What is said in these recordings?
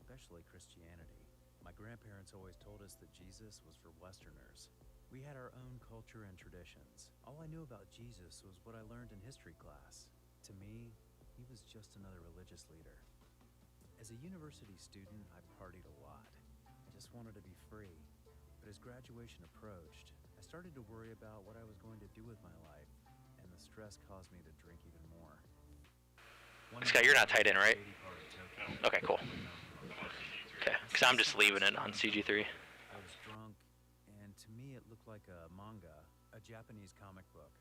especially Christianity. My grandparents always told us that Jesus was for Westerners. We had our own culture and traditions. All I knew about Jesus was what I learned in history class. To me, he was just another religious leader. As a university student, I partied a lot. I just wanted to be free. But as graduation approached, I started to worry about what I was going to do with my life, and the stress caused me to drink even more. Scott, you're not tied in, right? Okay, cool. Okay, because I'm just leaving it on CG3. I was drunk, and to me it looked like a manga, a Japanese comic book.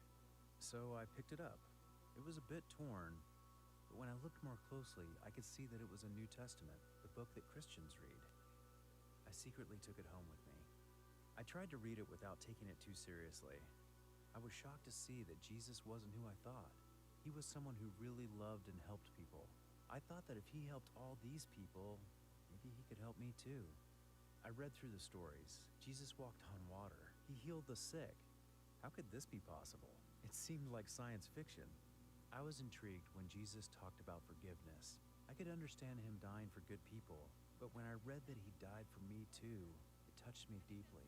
So I picked it up. It was a bit torn, but when I looked more closely, I could see that it was a New Testament, the book that Christians read. I secretly took it home with me. I tried to read it without taking it too seriously. I was shocked to see that Jesus wasn't who I thought. He was someone who really loved and helped people. I thought that if he helped all these people, maybe he could help me too. I read through the stories. Jesus walked on water. He healed the sick. How could this be possible? It seemed like science fiction. I was intrigued when Jesus talked about forgiveness. I could understand him dying for good people, but when I read that he died for me too, it touched me deeply.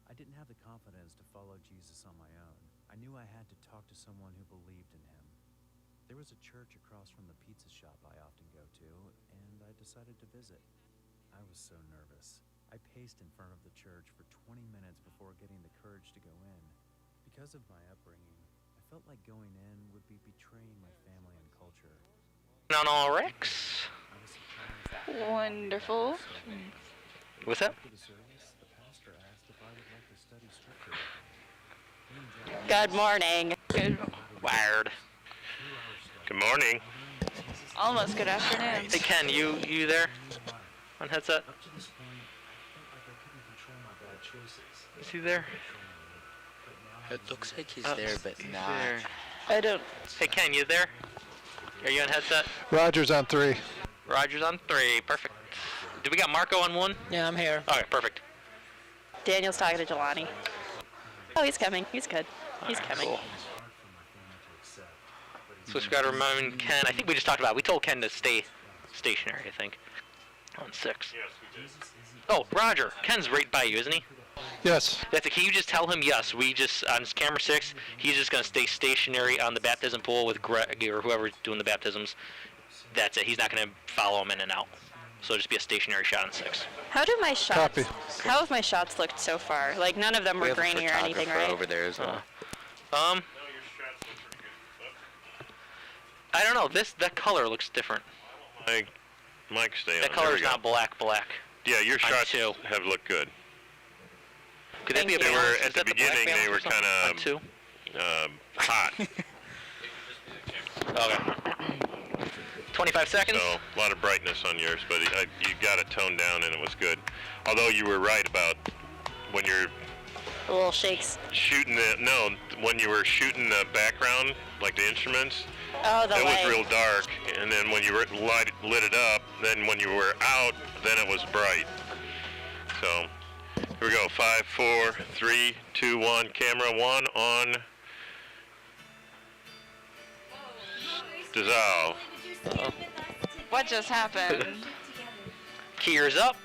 I didn't have the confidence to follow Jesus on my own. I knew I had to talk to someone who believed in him. There was a church across from the pizza shop I often go to, and I decided to visit. I was so nervous. I paced in front of the church for 20 minutes before getting the courage to go in. Because of my upbringing, I felt like going in would be betraying my family and culture. On all Rex. Wonderful. What's that? After the service, the pastor asked if I would like to study scripture. Good morning. Good. Wired. Good morning. Almost good afternoon. Hey Ken, you there? On headset? Up to this point, I felt like I couldn't control my bad choices. Is he there? It looks like he's Oh, there, but he's not. there. I don't. Hey Ken, you there? Are you on headset? Roger's on 3. Roger's on 3. Perfect. Do we got Marco on 1? Yeah, I'm here. Okay, perfect. Daniel's talking to Jelani. Oh, he's coming. He's good. He's Alright, coming. cool. So we got to remind Ken. I think we just talked about it. We told Ken to stay stationary, I think. On 6. Oh, Roger. Ken's right by you, isn't he? Yes. That's it. Can you just tell him yes? We just, on camera 6, he's just going to stay stationary on the baptism pool with Greg or whoever's doing the baptisms. That's it. He's not going to follow him in and out. So it'll just be a stationary shot on 6. How do my shots? Copy. How have my shots looked so far? Like none of them were grainy or anything, right? Over there as well. I don't know. That color looks different. Mike, stay on. That color's not black. Yeah, your on shots 2. have looked good. Could that be a They balance? were Is at the that black beginning. They balance were or something? On kind 2. of hot, Okay. 25 seconds. so a lot of brightness on yours, but you got it toned down and it was good. Although you were right about when you're A little shakes. shooting when you were shooting the background, like the instruments, Oh, the it light. was real dark, and then when you lit it up, then when you were out, then it was bright. So here we go. 5, 4, 3, 2, 1. Camera 1 on. Dissolve. What just happened? Keyers up.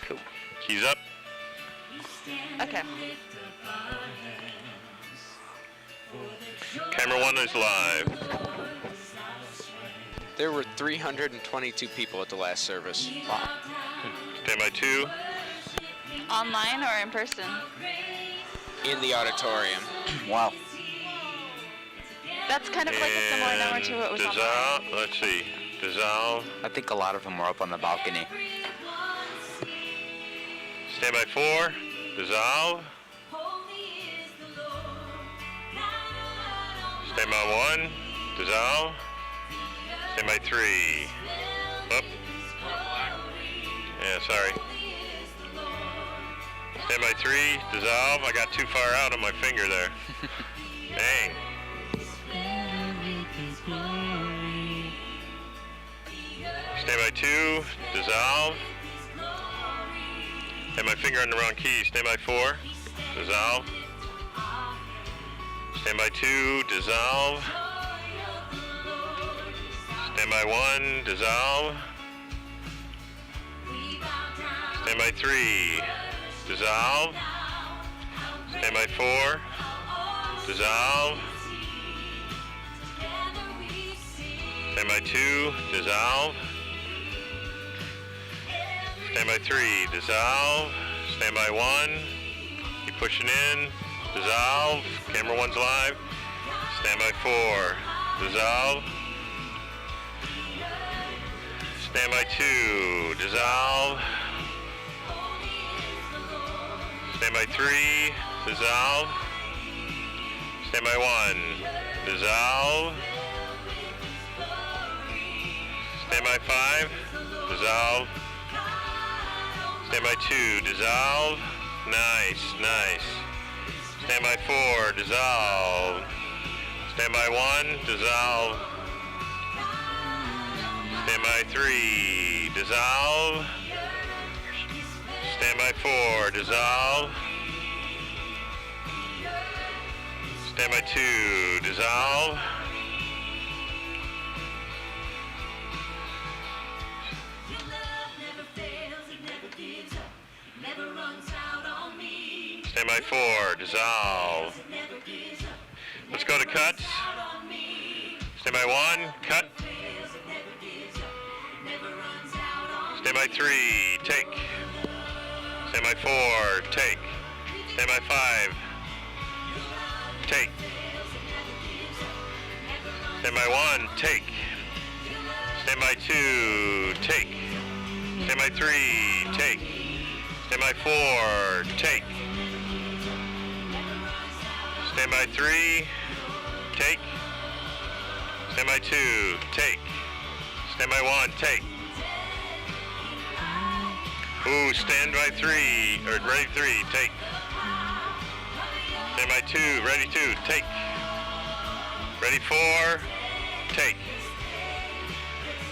Cool. Keys up. Okay. Camera 1 is live. There were 322 people at the last service. Wow. Stand by 2. Online or in person? In the auditorium. Wow. That's kind of like a similar number to what was dissolve. online. Let's see. Dissolve. I think a lot of them were up on the balcony. Stand by 4. Dissolve. Stand by 1. Dissolve. Stand by 3. Up. Yeah, sorry. Stand by 3. Dissolve. I got too far out on my finger there. Dang. Stand by 2. Dissolve. Had my finger on the wrong key. Stand by 4. Dissolve. Stand by 2. Dissolve. Stand by 1. Dissolve. Stand by 3. Dissolve. Stand by 4. Dissolve. Stand by 2. Dissolve. Stand by 3. Dissolve. Stand by 1. Keep pushing in. Dissolve. Camera 1's live. Stand by 4. Dissolve. Stand by 2. Dissolve. Stand by 3. Dissolve. Stand by 1. Dissolve. Stand by 5. Dissolve. Stand by 2. Dissolve. Nice, nice. Stand by 4. Dissolve. Stand by 1. Dissolve. Stand by 3. Dissolve. Stand by 4. Dissolve. Stand by 2. Dissolve. Stand by 4. Dissolve. Let's go to cuts. Stand by 1. Cut. Stand by 3. Take. Stand by 4. Take. Stand by 5. Take. Stand by 1. Take. Stand by 2. Take. Stand by 3. Take. Stand by 4. Take. Stand by 3. Take. Stand by 2. Take. Stand by 1. Take. Ooh, stand by 3. Or ready 3. Take. Stand by 2. Ready 2. Take. Ready 4. Take.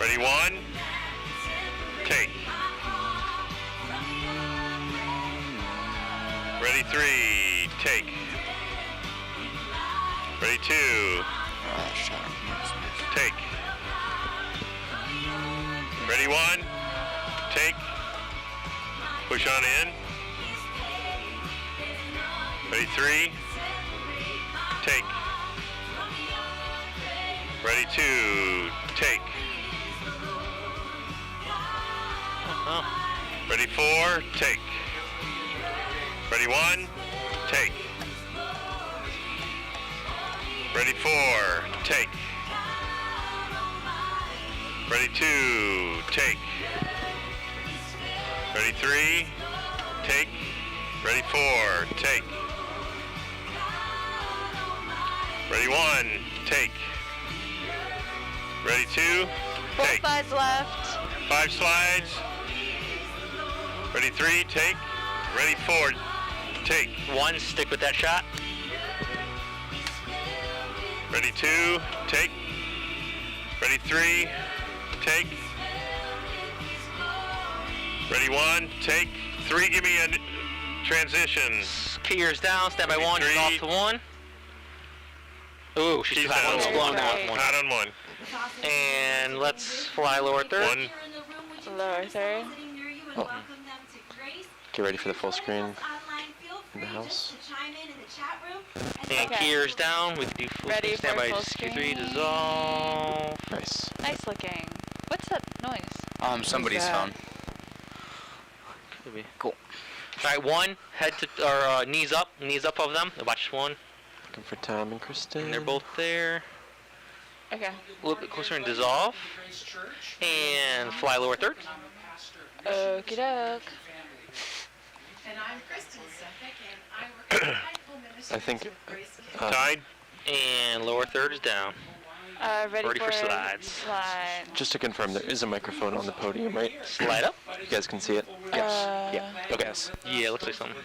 Ready 1. Take. Ready 3. Take. Ready 2. Take. Ready 1. Take. Push on in. Ready 3. Take. Ready 2. Take. Ready 4. Take. Ready 1. Take. Ready 4. Take. Ready 2. Take. Ready 3. Take. Ready 4. Take. Ready 1. Take. Ready 2. Four Take. slides left. 5 slides. Ready 3. Take. Ready 4. Take. 1. Stick with that shot. Ready 2. Take. Ready 3. Take. Ready 1. Take. 3. Give me a transition. Gears down. Stand by 1. Three. Off to 1. Ooh, she's She's too hot. down. One's blown Right. off 1. Hot on 1. And let's fly lower third. 1. Lower third. Oh. Get ready for the full screen in the house. And Okay. gears down. We can do full Ready screen. Stand for by full 3. screen. Dissolve. Nice. Nice looking. What's that noise? Somebody's that? phone. Could be. Cool. All right, 1. Head to or knees up of them. Watch 1. Looking for Tom and Kristen. And they're both there. Okay. A little bit closer and dissolve. And fly lower third. Okie doke. And I'm Kristen Suffolk, and I work at the Ministry I think Tied. And lower third is down. Ready for slides. Slide. just to confirm, there is a microphone on the podium, right? Slide up. You guys can see it? Yes. Yeah. Okay. Yeah, looks like something.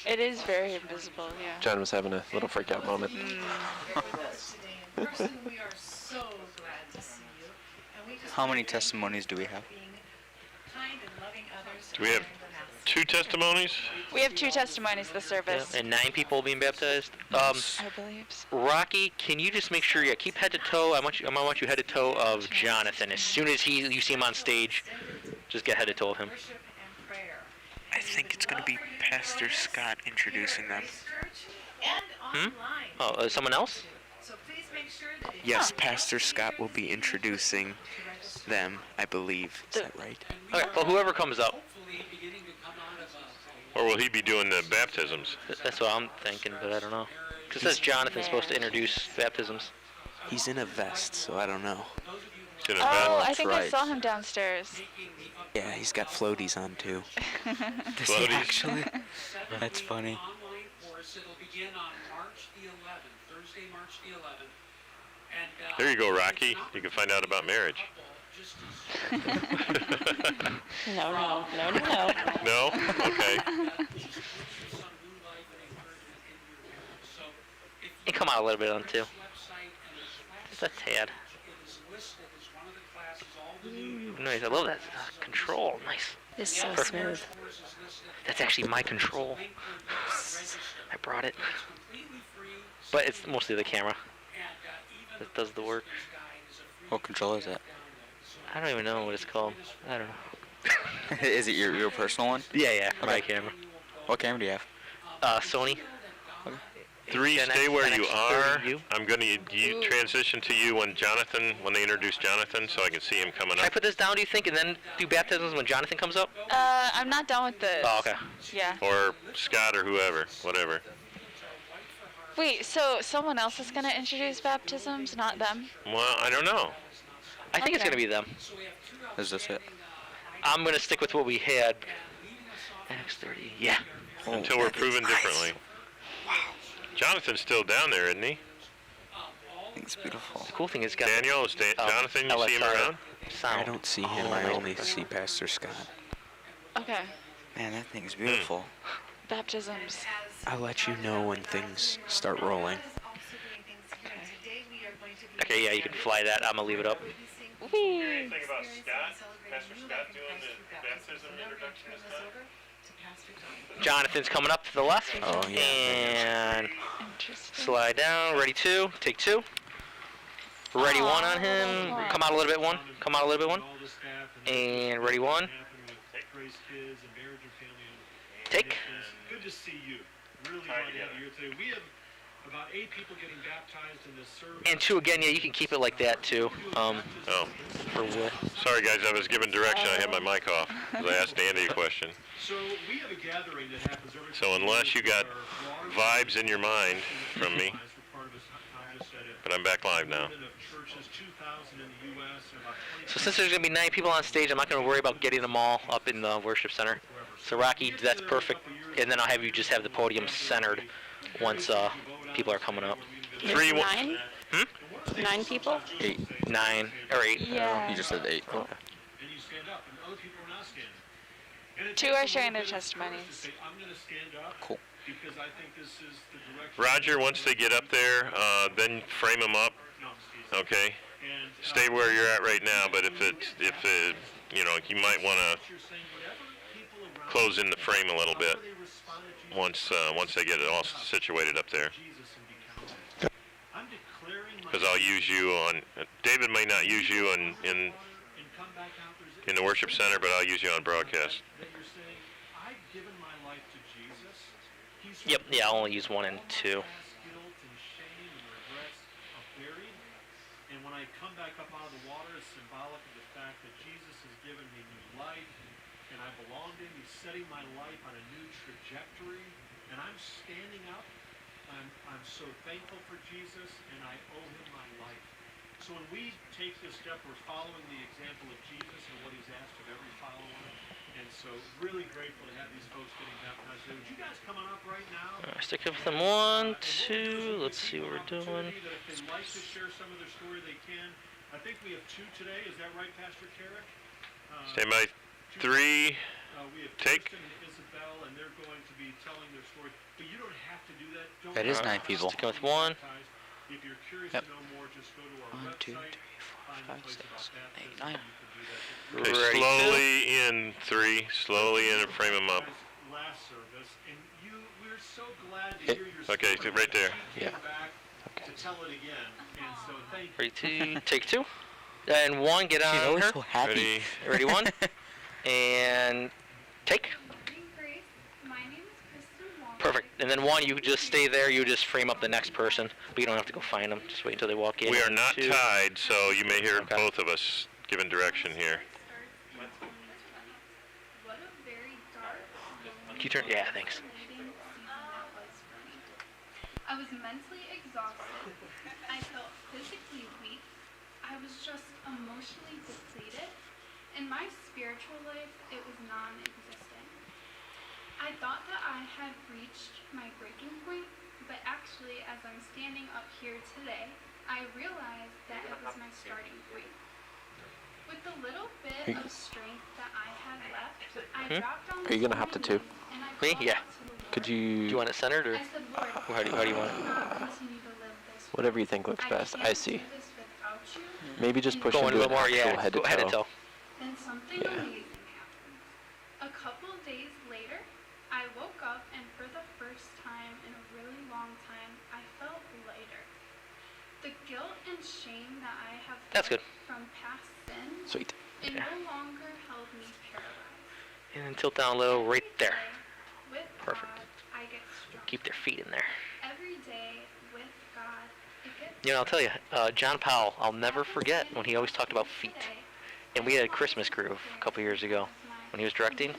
It is very invisible, yeah. John was having a little freak out moment. Kristen, we are so glad to see you. And we just How many wanna thank you testimonies do we have? for being kind and loving others. Do we have 2 testimonies? We have 2 testimonies of the service. And 9 people being baptized. I believe. Rocky, can you just make sure, keep head to toe. I want you head to toe of Jonathan. As soon as you see him on stage, just get head to toe of him. Worship and prayer. I think it's going to be Pastor Scott introducing them. And online. Oh, someone else? So please make sure that if Yes, Pastor Scott will be introducing them, I believe. Is that right? Okay, well, whoever comes up. Or will he be doing the baptisms? That's what I'm thinking, but I don't know. 'Cause it says Jonathan's supposed to introduce baptisms. He's in a vest, so I don't know. It's in a Oh, vest. I think I saw him downstairs. Yeah, he's got floaties on too. Does he Floaties. actually? That's funny. Online course. It'll begin on March the 11th, Thursday, March the 11th. And, There you go, Rocky. You can find out about marriage. No. No? Okay. And come out a little bit on too. Just a tad. Nice. I love that control. Nice. It's so Perfect. smooth. That's actually my control. I brought it. But it's mostly the camera that does the work. What controller is that? I don't even know what it's called. I don't know. Is it your personal one? Yeah, my Okay. camera. What camera do you have? Sony. 3, 10X, stay where you 10X, are. 30U. I'm going to transition to you when they introduce Jonathan, so I can see him coming Can I up. put this down, do you think, and then do baptisms when Jonathan comes up? I'm not done with this. Oh, okay. Yeah. Or Scott or whoever, whatever. Wait, so someone else is going to introduce baptisms, not them? Well, I don't know. I think it's Okay. going to be them. Is this it? I'm going to stick with what we had. NX30, yeah. Until we're proven differently. Jonathan's still down there, isn't he? It's beautiful. The cool thing is, Daniel, is Jonathan, you see him around? Sound. I don't see him. I only see Pastor Scott. Okay. Man, that thing is beautiful. Baptisms. I'll let you know when things start rolling. Okay, yeah, you can fly that. I'm going to leave it up. Whee! Anything about Scott? Pastor Scott doing the baptism introduction this time? Jonathan's coming up to the left. Oh, yeah. And Interesting. slide down. Ready 2. Take 2. Ready 1 on him. Come out a little bit 1. Come out a little bit 1. And ready 1. Take. Good to see you. Really glad to have you here today. We have about 8 people getting baptized in this service. And 2 again, yeah, you can keep it like that too. Oh. For what? Sorry, guys, I was given direction. I had my mic off because I asked Andy a question. So we have a gathering that happens every So unless you got vibes in your mind from me, but I'm back live now. So since there's going to be 9 people on stage, I'm not going to worry about getting them all up in the worship center. So Rocky, that's perfect. And then I'll have you just have the podium centered once people are coming up. 3, 1. 9? 9 people? 8. 9 or 8. Yeah. You just said 8. Okay. 2 are sharing their testimonies. Cool. Roger, once they get up there, then frame them up. Okay. Stay where you're at right now, but if you might want to close in the frame a little bit once they get it all situated up there. Because I'll use you on. David may not use you in the worship center, but I'll use you on broadcast. Yep, yeah, I'll only use 1 and 2. And when I come back up out of the water, it's symbolic of the fact that Jesus has given me new life, and I belong to him. He's setting my life on a new trajectory, and I'm standing up. I'm so thankful for Jesus, and I owe him my life. So when we take this step, we're following the example of Jesus and what he's asked of every follower. And so really grateful to have these folks getting baptized. Would you guys come on up right now? Stick with them 1, 2. Let's see what we're doing. If they'd like to share some of their story, they can. I think we have 2 today. Is that right, Pastor Carrick? Stand by. 3. We have Take. Kristen and Isabel, and they're going to be telling their story. But you don't have to do that. Don't That is worry. 9 people. Sticking with 1. If you're curious Yep. to know more, just go to our 1, 2, website. 3, 4, find a 5, place 6, about 8, baptism. 9. You can do Okay, Ready, slowly in 3, slowly in and frame them up. Last service, and we're so glad to hear your Okay, story. right there. She came back to tell it again, and so thank you. Ready, 2, take 2. And 1, get on She's always her. so happy. Ready. Ready, 1. And take. Perfect. And then 1, you just stay there. You just frame up the next person. But you don't have to go find them. Just wait until they walk in. We are not 2. tied, so you may hear both of us giving direction here. Can you turn? Yeah, thanks. I was mentally exhausted. I felt physically weak. I was just emotionally depleted. In my spiritual life, it was non-existent. I thought that I had reached my breaking point, but actually, as I'm standing up here today, I realized that it was my starting point. With the little bit of strength that I had left, I dropped on Are you gonna have to too? Me? Yeah. Could Do you? you want it centered or how do you want it? Whatever you think looks best. I see. Maybe just push Go in a into little an more. actual Yeah. head to Go head to toe. toe. Then something amazing happened. A couple days later, I woke up and for the first time in a really long time, I felt lighter. The guilt and shame that I have felt from past sins, Sweet. it no longer held me paralyzed. And then tilt down a little right there. With Perfect. God, I get stronger. Keep their feet in there. Every day with God, it gets You know, I'll tell you, John Powell, I'll never forget when he always talked about feet. And we had a Christmas groove a couple years ago when he was directing.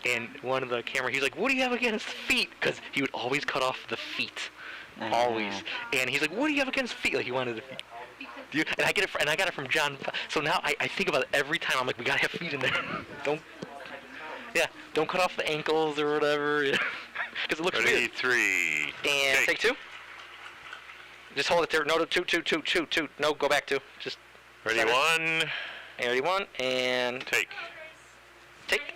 And one of the camera, he's like, what do you have against feet? Because he would always cut off the feet. Always. And he's like, what do you have against feet? Like he wanted the feet. And I get it, and I got it from John. So now I think about it every time. I'm like, we gotta have feet in there. Don't cut off the ankles or whatever. Because it looks Ready, weird. 3. And take 2. Just hold it there. No, 2. No, go back 2. Just Ready, center. 1. And ready, 1. And take. Take.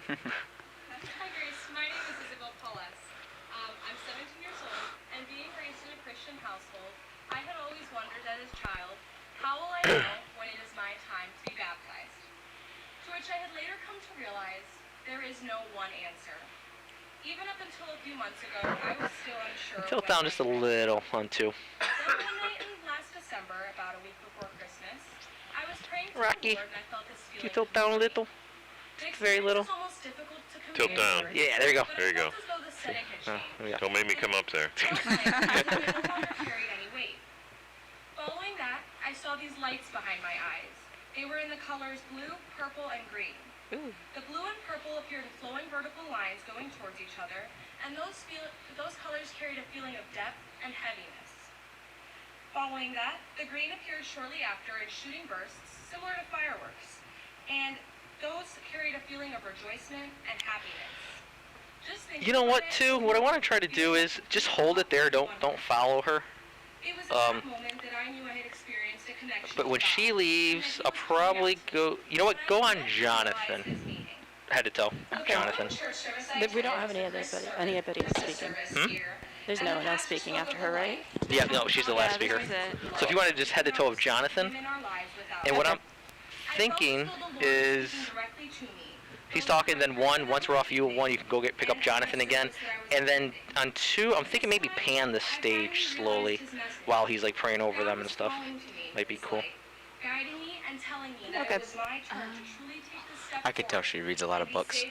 Hi Grace, my name is Isabel Paulus. I'm 17 years old, and being raised in a Christian household, I had always wondered as a child, how will I know when it is my time to be baptized? To which I had later come to realize, there is no one answer. Even up until a few months ago, I was still unsure. Tilt down just a little on 2. Then one night in last December, about a week before Christmas, I was praying to Rocky, the Lord, and I felt this can you feeling. tilt down a little? Very little. Tilt down. Yeah, there you go. There you go. Don't make me come up there. Following that, I saw these lights behind my eyes. They were in the colors blue, purple, and green. The blue and purple appeared in flowing vertical lines going towards each other, and those colors carried a feeling of depth and heaviness. Following that, the green appeared shortly after in shooting bursts, similar to fireworks, and those carried a feeling of rejoicement and happiness. You know what, too? What I want to try to do is just hold it there. Don't follow her. It was at that moment that I knew I had experienced a connection. But when she leaves, I'll probably go. You know what? Go on Jonathan. Head to toe. Jonathan. But we don't have anybody speaking. There's no one else speaking after her, right? Yeah, no, she's the last speaker. So if you want to just head to toe of Jonathan, and what I'm thinking is he's talking, then 1, once we're off you, 1, you can go pick up Jonathan again, and then on 2, I'm thinking maybe pan the stage slowly while he's like praying over them and stuff. Might be cool. Okay. I could tell she reads a lot of books.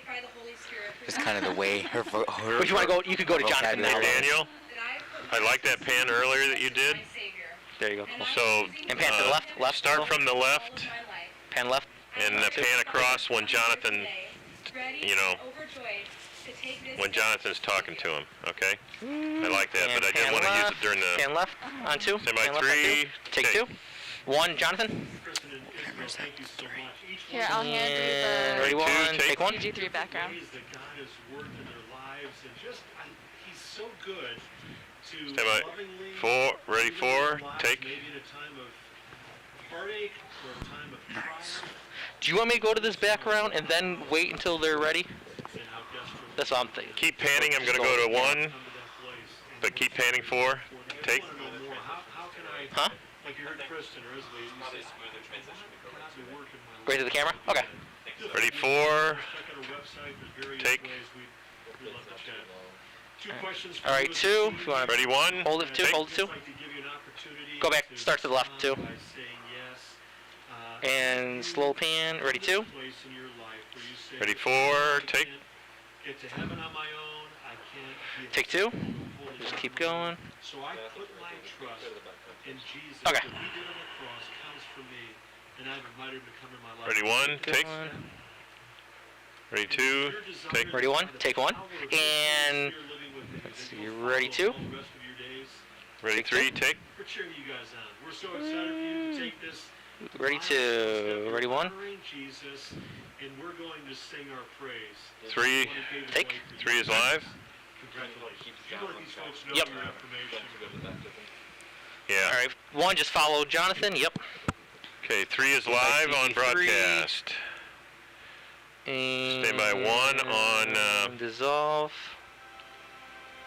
Just kind of the way her. But you want to go? You could go to Jonathan now. Daniel, I like that pan earlier that you did. There you go. Cool. So and pan to the left. Left. Start from the left. Pan left. And pan across when Jonathan, you know, when Jonathan's talking to him. Okay. I like that, but I didn't want to use it during the. Pan left on 2. Stand by 3. Take 2. 1, Jonathan. Here, I'll hand you the ready 1, take 1. PG3 background. That God has worked in their lives, and just He's so good to Stand by 4. Ready 4. Take. maybe in a time of heartache or a time of trial. Do you want me to go to this background and then wait until they're ready? That's what I'm thinking. Keep panning. I'm going to go to 1. But keep panning 4. Take. Huh? Like you heard Kristen or Isabel, you say, smoother transition to go right to it. Right to the camera? Okay. Ready for take. All right, 2. If you want to Ready 1. hold it 2. Take. Hold it 2. Go back. Start to the left 2. And slow pan. Ready 2. Ready 4. Take. Get to heaven on my own. I can't Take 2. Just keep going. So I put my trust in Jesus. Okay. What he did on the cross counts for me, and I've invited him to come in my life. Ready 1. Take. Ready 2. Take. Ready 1. Take 1. And let's see. Ready 2. Ready 3. Take. We're cheering you guys on. We're so excited for you to take this. Ready 2. Ready 1. Jesus, and we're going to sing our praise. 3. Take. 3 is live. Congratulations. You let these folks know Yep. your information. Yeah. All right. 1. Just follow Jonathan. Yep. Okay. 3 is live on broadcast. And Stand by 1 on dissolve.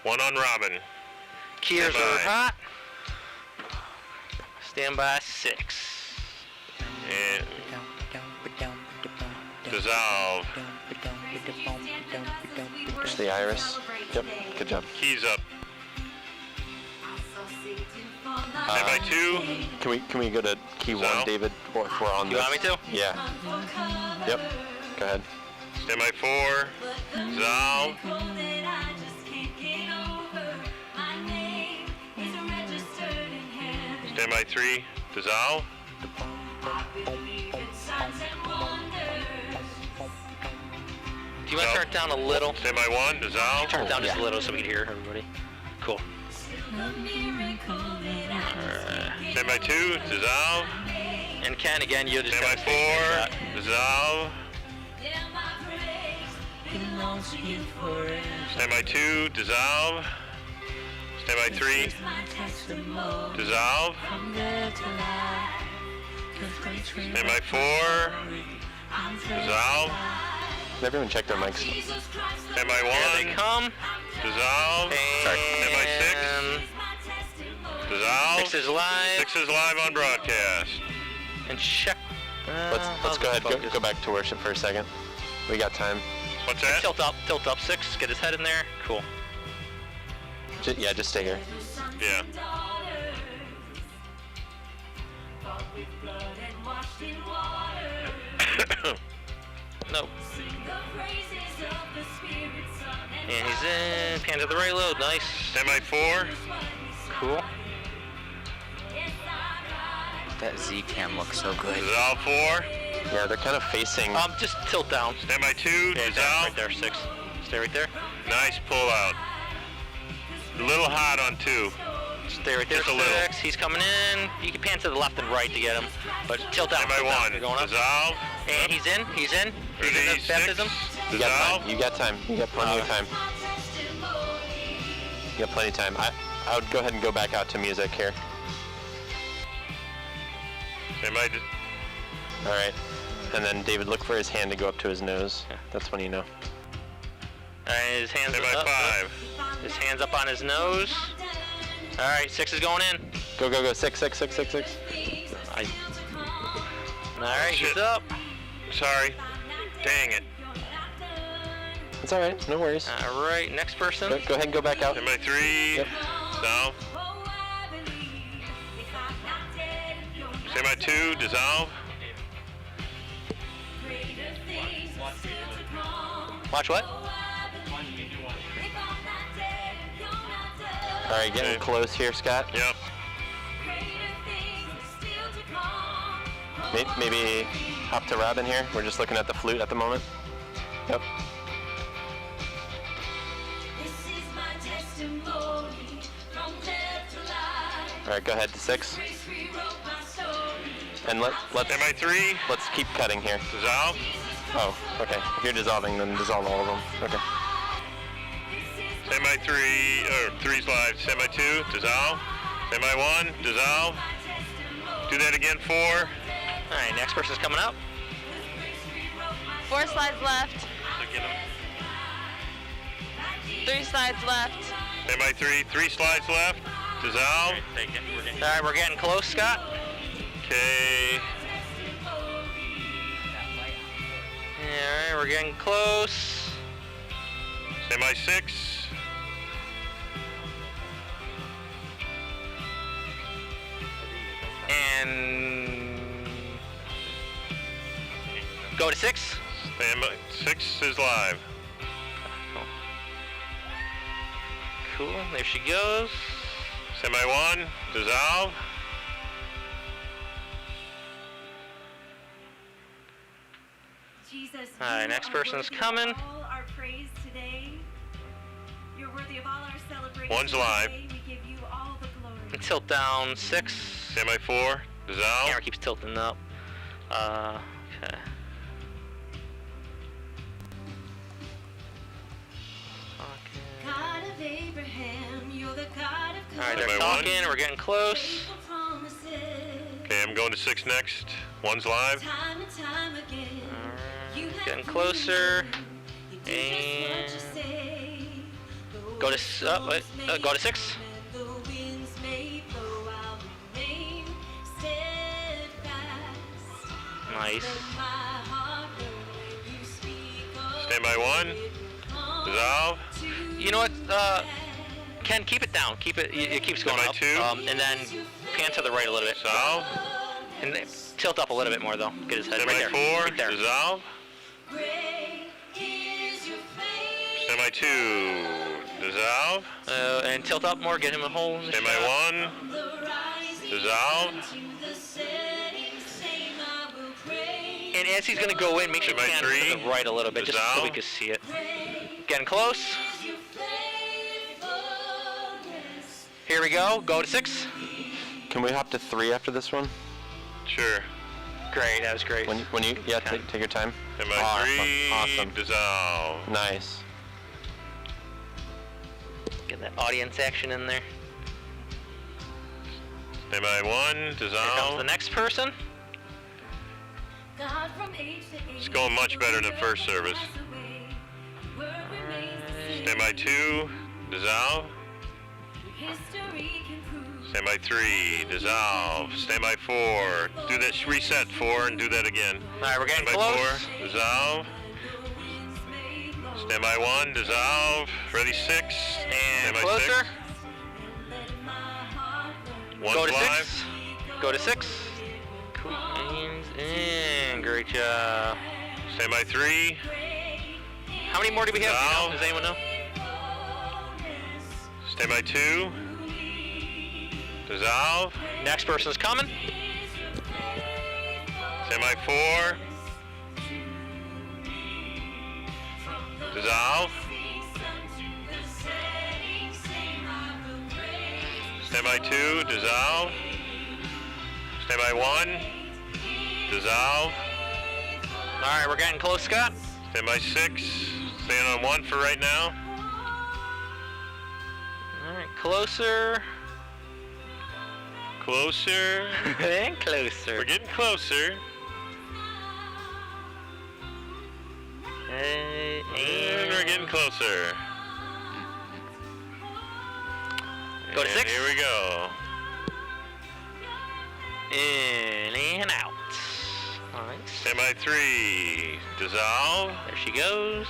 1 on Robin. Keys Stand are by. hot. Stand by 6. And dissolve. Push the iris. Yep. Good job. Keys up. Stand by 2. Can we go to key 1, David? Or if we're on You this? want me to? Yeah. Yep. Go ahead. Stand by 4. Dissolve. Stand by 3. Dissolve. Do you want to turn it down a little? Stand by 1. Dissolve. Turn it down just a little so we can hear everybody. Cool. Stand by 2. Dissolve. And Ken, again, you just Stand by 4. Dissolve. Stand by 2. Dissolve. Stand by 3. Dissolve. Stand by 4. Dissolve. Everyone check their mics. Stand by 1. Here they come. Dissolve. Stand by 6. Dissolve. 6 is live. 6 is live on broadcast. And check. Let's go ahead. Go back to worship for a second. We got time. What's that? Tilt up 6. Get his head in there. Cool. Yeah, just stay here. Yeah. Nope. And he's in. Pan to the right load. Nice. Stand by 4. Cool. That Z cam looks so good. Dissolve 4. Yeah, they're kind of facing. Just tilt down. Stand by 2. Yeah, Dissolve. right there. 6. Stay right there. Nice pull out. A little hot on 2. Stay right there. Just a little. 6. He's coming in. You can pan to the left and right to get him, but tilt down. Stand by tilt down. 1. You're going up. Dissolve. And he's in. He's in. He's in Ready, the baptism. You got Dissolve. time. You got time. You got plenty of time. You got plenty of time. I would go ahead and go back out to music here. Stand by. All right. And then David, look for his hand to go up to his nose. That's when you know. All right, his hands Stand by up. 5. His hands up on his nose. All right, 6 is going in. Go, go, go. 6, 6, 6, 6, 6. All right, he's Shit. up. Sorry. Dang it. It's all right. No worries. All right, next person. Go ahead and go back out. Stand by 3. Yep. Dissolve. Stand by 2. Dissolve. Watch what? All right, getting close here, Scott. Yep. Maybe hop to Robin here. We're just looking at the flute at the moment. Yep. All right, go ahead to 6. And let's Stand by 3. let's keep cutting here. Dissolve. Oh, okay. If you're dissolving, then dissolve all of them. Okay. Stand by 3. Or 3's live. Stand by 2. Dissolve. Stand by 1. Dissolve. Do that again. 4. All right, next person's coming up. 4 slides left. 3 slides left. Stand by 3. 3 slides left. dissolve. Alright, we're getting close, Scott. Okay. Alright, we're getting close. Semi 6. And go to 6. Semi 6 is live. Cool, there she goes. Semi 1, dissolve. Jesus, Alright, next person's coming. all our praise today. You're worthy of all our celebration. One's live. Today. We give you all the glory. Tilt down 6. Semi 4, dissolve. Camera keeps tilting up. Okay. God of Abraham, you're the God of Alright, they're Semi talking. 1. We're getting close. faithful promises. Okay, I'm going to 6 next. One's live. Time and time again. You have Getting closer. You do just what you And say. go to go to 6. The winds may blow, I'll remain steadfast. Nice. Let my heart know when you speak of Stand by 1. Dissolve. You know what? Ken, keep it down. Keep it. It keeps going Semi up. 2. And then pan to the right a little bit. Dissolve. And then tilt up a little bit more though. Get his head Semi right there. 4, Right there. dissolve. Great is your faith. Semi 2, dissolve. And tilt up more. Get him a hole in the Semi shot. 1, The rising dissolve. to the setting, same I will praise. And as he's gonna go in, make sure you Semi pan to 3, the right a little bit, just so we dissolve. can see it. Great Getting close. is your faithfulness. Here we go. Go to 6. Can we hop to 3 after this one? Sure. Great. That was great. When you yeah, take your time. Semi Awesome, 3, awesome. dissolve. Nice. Get that audience action in there. Semi 1, Here comes the dissolve. next person. God from age to age. It's going much better than first service. Word remains the same. Semi 2, dissolve. History can prove. Stand by 3, dissolve. Stand by 4, do that, reset 4 and do that again. Alright, we're getting Stand by close. 4, dissolve. Stand by 1, dissolve. Ready 6, And stand by closer. 6. Go One's to live. 6. Go to 6. Cool. And great job. Stand by 3, How many more do we have? Do you know? Dissolve. Does anyone know? stand by 2, dissolve. Next person's coming. Stand by 4, dissolve. Stand by 2, dissolve. Stand by 1, dissolve. Alright, we're getting close, Scott. Stand by 6, stand on 1 for right now. Alright, closer. Closer. And closer. We're getting closer. And we're getting closer. Go to And 6. here we go. In and out. Nice. Stand by 3, dissolve. There she goes.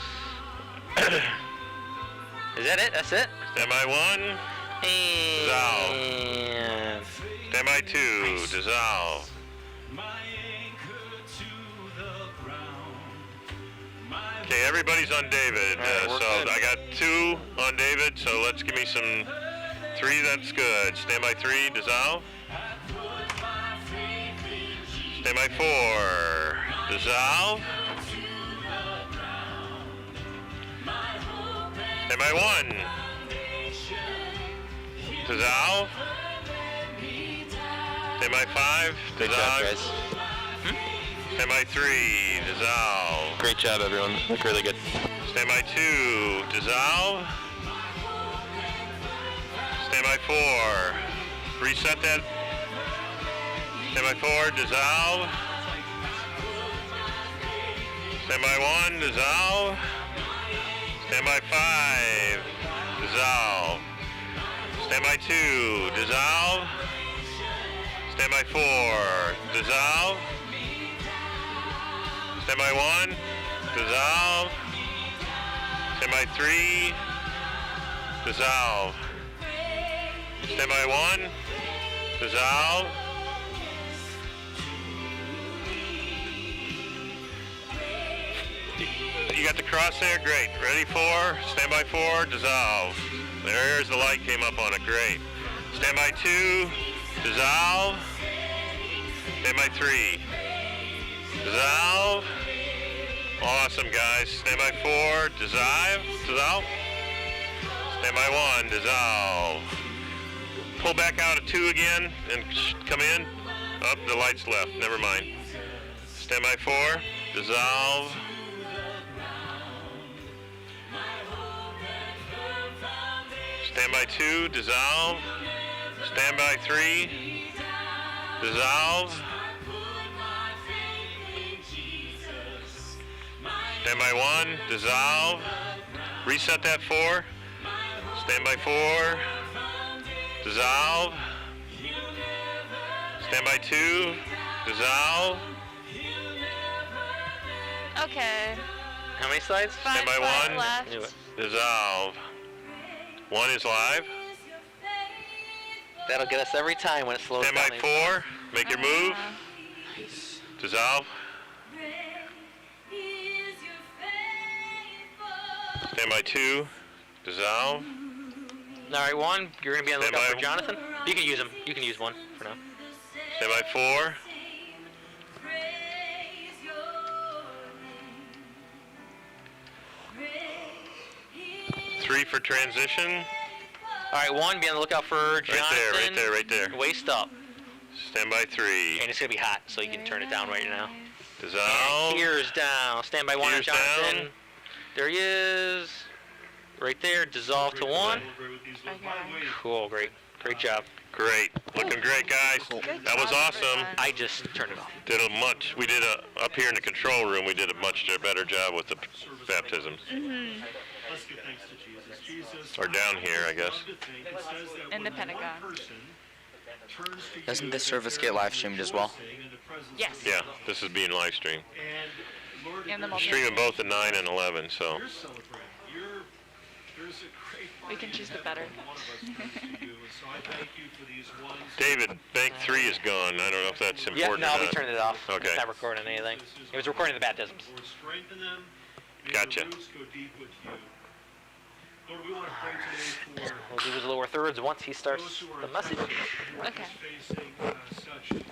Is that it? That's it? Stand by 1, And stand by 2, dissolve. Okay, everybody's on David. Alright, we're So good. I got 2 on David, so let's give me some 3, that's good. Stand by 3, dissolve. Stand by 4, dissolve. Stand by 1, dissolve. Stand by 5, Good job, dissolve. guys. Stand by 3, dissolve. Great job, everyone. Look really good. Stand by 2, dissolve. Stand by 4, reset that. Stand by 4, dissolve. Stand by 1, dissolve. Stand by 5, dissolve. Standby 2, dissolve. Standby 4, dissolve. Standby 1, dissolve. Standby 3, dissolve. Standby 1, dissolve. You got the crosshair? Great. Ready? 4, standby 4, dissolve. There's the light came up on it. Great. Standby 2, dissolve. Standby 3, dissolve. Awesome, guys. Standby 4, dissolve. Standby 1, dissolve. Pull back out at 2 again and come in. Up, the light's left. Never mind. Standby 4, dissolve. Standby 2, dissolve. Standby 3, dissolve. Standby 1, dissolve. Reset that 4. Standby 4, dissolve. Standby 2, dissolve. Okay. How many slides? Standby 1, left. dissolve. 1 is live. That'll get us every time when it slows down. Standby 4, make your move. Dissolve. Standby 2, dissolve. All right, 1, you're going to be on the lookout for Jonathan. You can use him. You can use 1 for now. Standby 4. Three for transition. All right, 1, be on the lookout for Jonathan. Right there. Waist up. Standby 3. And it's going to be hot, so you can turn it down right now. Dissolve. And gears down. Standby 1 on Jonathan. Down. There he is. Right there. Dissolve to 1. Cool, great. Great job. Great. Looking great, guys. That was awesome. I just turned it off. We did up here in the control room, we did a much better job with the baptisms. Mm-hmm. Let's give thanks to Jesus. Jesus, Or down here, I guess. In the Pentagon. Doesn't this service get live streamed as well? Yes. Yeah, this is being live streamed. And the Streaming both at 9 and 11, so. We can choose the better. David, bank 3 is gone. I don't know if that's important Yeah, no, or we not. turned it off. Okay. It's not recording anything. It was recording the baptisms. Gotcha. We'll do his lower thirds once he starts the message. Okay.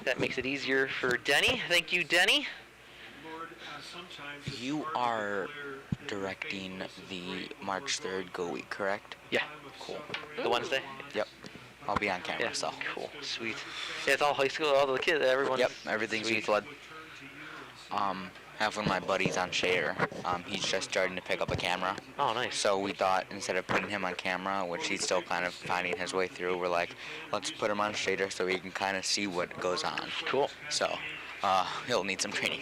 That makes it easier for Denny. Thank you, Denny. You are directing the March 3rd Go Week, correct? Yeah. Cool. The Wednesday? Yep. I'll be on camera, Yeah. so. Cool. Sweet. Yeah, it's all high school, all the kids, everyone's. Yep, everything's sweet. youth led. Have one of my buddies on Share. He's just starting to pick up a camera. Oh, nice. So we thought instead of putting him on camera, which he's still kind of finding his way through, we're like, let's put him on Shader so he can kind of see what goes on. Cool. So he'll need some training.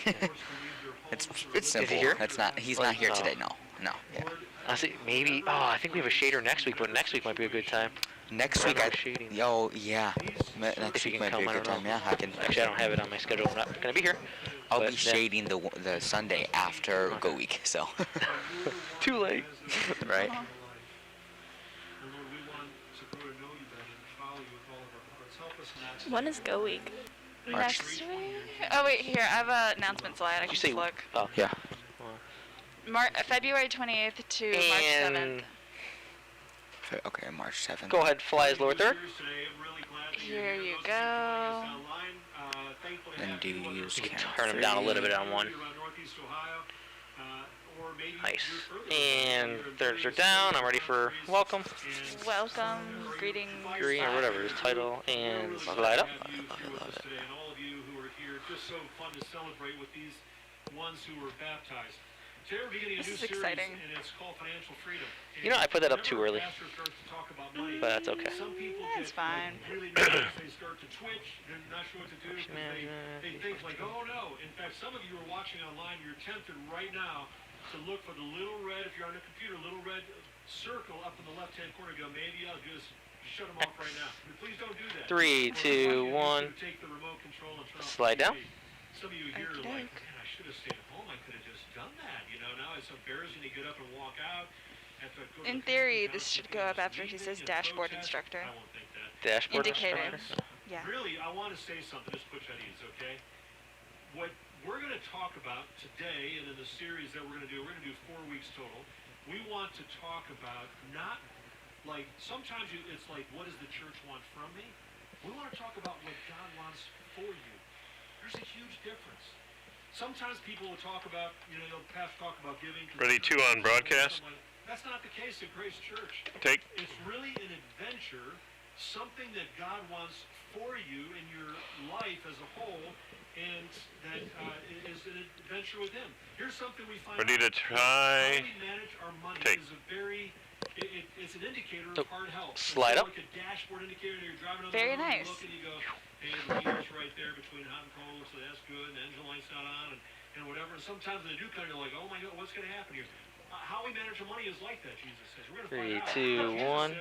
It's simple. Is he here? He's not here today. No. Yeah. I see. Maybe. Oh, I think we have a shader next week, but next week might be a good time. Next week, yeah. Next week might be a good time. Yeah, I can. Actually, I don't have it on my schedule. I'm not gonna be here. I'll be shading the Sunday after Go Week, so. Too late. Right. When is Go Week? Next week? Oh, wait, here. I have an announcement slide. I can just look. Oh. Yeah. February 28th to March 7th. Okay, March 7th. Go ahead, fly his lower third. Here you go. And do you use You can turn him down a little bit on 1. Nice. And thirds are down. I'm ready for welcome. Welcome. Greetings. Green or whatever his title. And light up. I love it. And all of you who are here, just so fun to celebrate with these ones who were baptized. Today we're beginning a new series, exciting. and it's called Financial Freedom. You know, I put that up too early. But that's okay. Some people That's fine. really nervous. They start to twitch. They're not sure what to do. They think like, oh no. In fact, some of you are watching online. You're tempted right now to look for the little red, if you're on a computer, little red circle up in the left-hand corner. Go, maybe I'll just shut them off right now. Please don't do that. 3, 2, 1. Take the remote control and turn off Slide the down. TV. Some of you here are like, man, I should have stayed at home. I could have just done that. You know, now it's embarrassing to get up and walk out. In theory, this should go up after he says dashboard instructor. I won't think that. Dashboard Indicator. instructor. Yeah. Really, I want to say something. Just put you at ease, okay? What we're going to talk about today and in the series that we're going to do 4 weeks total. We want to talk about not like, sometimes it's like, what does the church want from me? We want to talk about what God wants for you. There's a huge difference. Sometimes people will talk about, they'll talk about giving. Ready 2 on broadcast? That's not the case at Grace Church. Take. It's really an adventure, something that God wants for you in your life as a whole, and that is an adventure with Him. Here's something we find Ready to try. How we manage our money Take. is a very, it's an indicator of hard health. Slide up. Like a dashboard indicator, you're driving on Very the road, nice. you look and you go, hey, the meter's right there between hot and cold, so that's good, and the engine light's not on, and whatever. And sometimes when they do come, you're like, oh my God, what's going to happen here? How we manage our money is like that, Jesus says. We're going to find 3, 2, 1.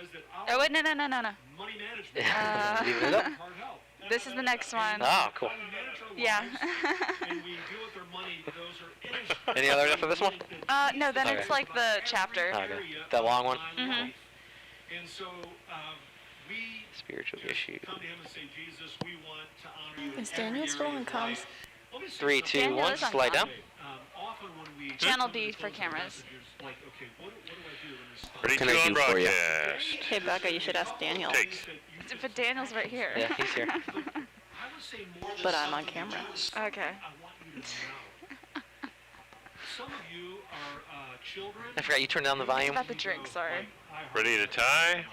Oh, wait, no. Money management. Leave it up. Hard health. This is the next one. Oh, cool. Yeah. And we deal with our money. Those are Any other after this one? No, then Okay. it's like the chapter. Okay. That long one? Mm-hmm. And so we Spiritual issue. come to Him and say, Jesus, we want to honor you. Is Daniel still on comms? 3, 2, Daniel 1. is on Slide call. down. Often when we Channel B for cameras. like, okay, what do I do in this? Ready Can 2 I on do for you? broadcast. Hey, Becca, you should ask Daniel. Take. But Daniel's right here. Yeah, he's here. I would say more than But I'm on something camera. else, Okay. I want you to know. Some of you are children. I forgot you turned down the volume. About the drink, sorry. Ready to tie.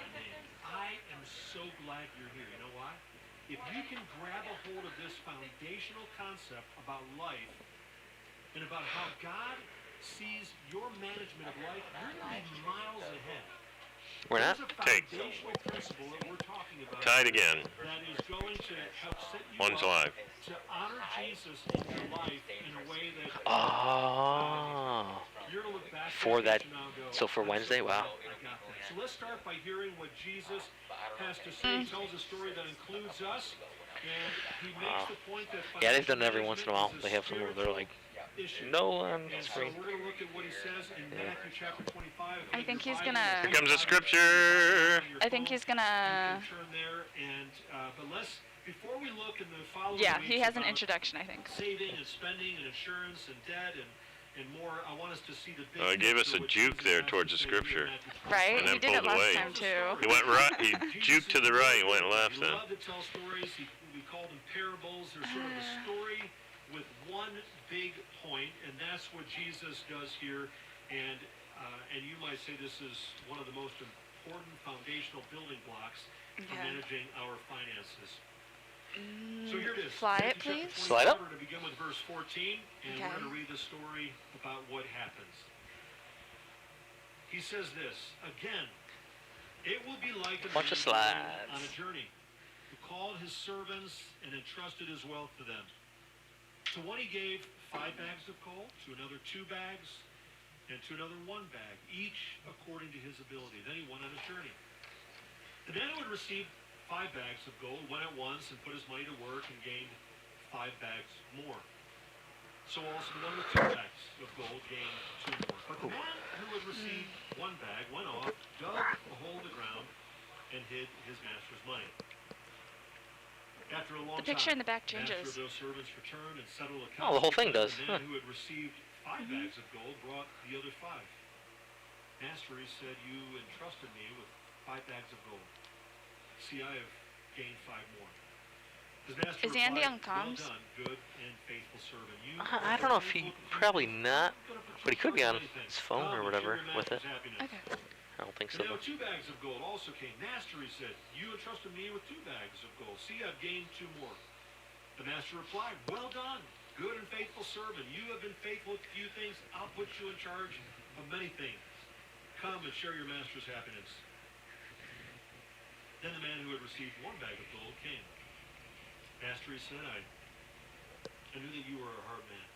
I am so glad you're here. You know why? If you can grab a hold of this foundational concept about life and about how God sees your management of life, you're going to be miles ahead. We're not? There's a Take. foundational principle that we're talking about Tied again. that is going to help set you One's up live. to honor Jesus in your life in a way that Oh. you're going to look back For at that. it now and go, So for Wednesday, wow. I got that. So let's start by hearing what Jesus has to say. He tells a story that includes us, and he makes the point that Yeah, they've done it every once in a while. They have some where they're like, issue. no on And so screen. we're going to look at what he says in Matthew chapter 25. I think he's Here gonna. comes the scripture. I think he's gonna. Turn there, and but let's before we look in the following. Yeah, he weeks has an about introduction, I think. saving and spending and insurance and debt and more. I want us to see the big. He gave us a picture, what juke Jesus there has towards to the say here in scripture. Matthew 25. Right? And He then did it pulled last away. time too. He went right. He juked to the right. Went left He then. loved to tell stories. We called them parables. There's sort of a story with one big point, and that's what Jesus does here. And you might say this is one of the most important foundational building blocks for Yeah. managing our finances. So here it is. Fly it, Matthew chapter please. 25, Slide up. We're going to begin with verse 14, and we're Okay. going to read the story about what happens. He says this, again, it will be like a Bunch of man going slides. on a journey who called his servants and entrusted his wealth to them. To one he gave 5 bags of gold, to another 2 bags, and to another 1 bag, each according to his ability. Then he went on his journey. The man who had received 5 bags of gold went at once and put his money to work and gained 5 bags more. So also the one with 2 bags of gold gained 2 more. But the man who had received 1 bag went off, dug a hole in the ground, and hid his master's money. After a long The picture in time, the back master changes. of those servants returned and settled accounts. Oh, the whole thing because does. The man Huh. who had received 5 bags of gold brought the other 5. Master, he said, you entrusted me with 5 bags of gold. See, I have gained 5 more. His master Is Andy replied, on comms? well done, good and faithful servant. You I don't know if he, probably not, but he could be on his phone or whatever with it. Okay. I don't think so. And now 2 bags of gold also came. Master, he said, you entrusted me with 2 bags of gold. See, I've gained 2 more. The master replied, well done, good and faithful servant. You have been faithful with few things. I'll put you in charge of many things. Come and share your master's happiness. Then the man who had received 1 bag of gold came. Master, he said, I knew that you were a hard man,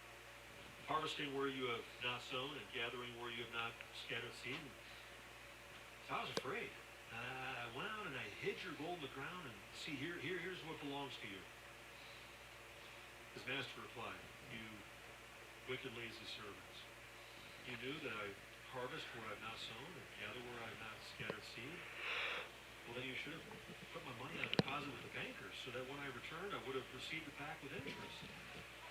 harvesting where you have not sown and gathering where you have not scattered seed. So I was afraid, I went out and I hid your gold in the ground, and see, here's what belongs to you. His master replied, you wicked, lazy servants. You knew that I harvest where I've not sown and gather where I've not scattered seed. Well, then you should have put my money on deposit with the bankers, so that when I returned, I would have received it back with interest.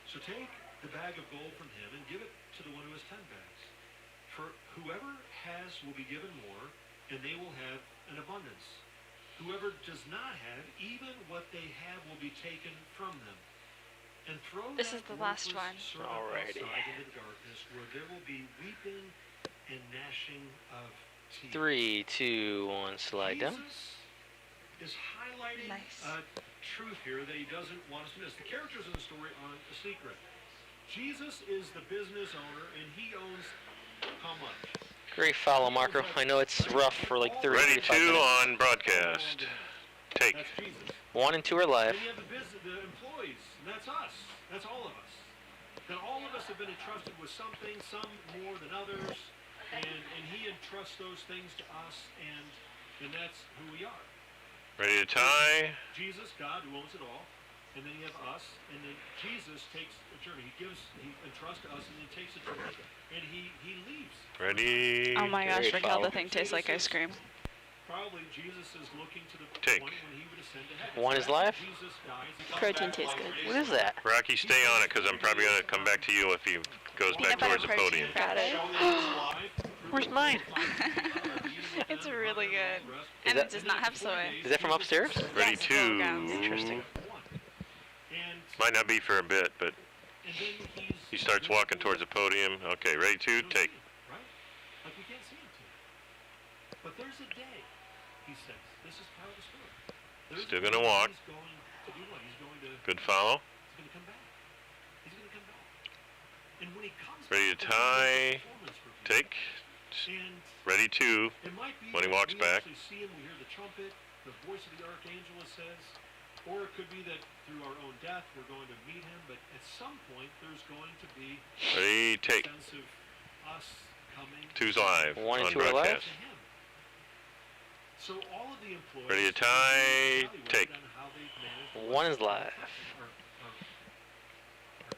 So take the bag of gold from him and give it to the one who has 10 bags. For whoever has will be given more, and they will have an abundance. Whoever does not have, even what they have will be taken from them. And throw This is the last one. Alrighty. outside in the darkness, where there will be weeping and gnashing of teeth. 3, 2, 1, slide down. Jesus is highlighting Nice. a truth here that he doesn't want us to miss. The characters in the story aren't a secret. Jesus is the business owner, and he owns how much? Great follow, Marco. I know it's rough for like 30 Ready 35 2 minutes. on broadcast. Take. That's Jesus. 1 and 2 are live. Then you have the employees, and that's us. That's all of us. That all of us have been entrusted with something, some more than others, and he entrusts those things to us, and that's who we are. Ready to tie. Jesus, God, who owns it all, and then you have us, and then Jesus takes a journey. He entrusts to us, and he takes a journey, and he leaves. Ready. Oh my gosh, Great Raquel, follow. the thing tastes like ice cream. Probably Jesus is looking to the Take. point when he would ascend to heaven. 1 is live. Jesus dies. He comes Protein back tastes life good. days What is that? Rocky, stay on it, because I'm probably going to come back to you if he goes back towards the podium. Got it. Where's mine? It's really good. Is And that- it does not have soy. Is that from upstairs? Ready Yes, 2. Gums. Interesting. And, Might not be for a bit, but and then he starts walking towards the podium. Okay, ready 2, take. Right? Like we can't see him too. But there's a day, he says. This is part of the story. There's Still a gonna day walk. He's going to do what? He's going to Good follow. He's going to come back. He's going to come back. And when he comes Ready back, to there's gonna be a tie. performance for people. Take. And Ready 2. it might be When he that walks we back. actually see him, we hear the trumpet, the voice of the archangel, it says. Or it could be that through our own death we're going to meet him, but at some point there's going to be Ready, a take. sense of us coming 2's live 1 and on 2 are live. broadcast. to him. So all of the employees Ready to tie, evaluate take. on how they've managed 1 is live. our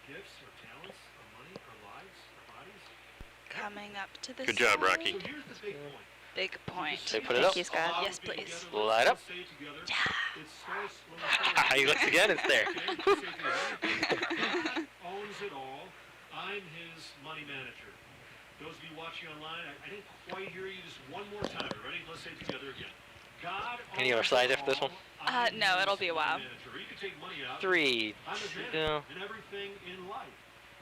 gifts, our talents, our money, our lives, our bodies. Coming up to the Good job, side. Rocky. So here's the big point. Big point. They put it Thank up. you, Scott. Yes, please. Light up. He looks again, it's there. Owns it all. I'm his money manager. Those of you watching online, I didn't quite hear you. Just one more time. Ready? Let's say it together again. God Any other slides after this one? No, it'll be a while. You can take money out. 3, I'm his 2, manager in everything in life.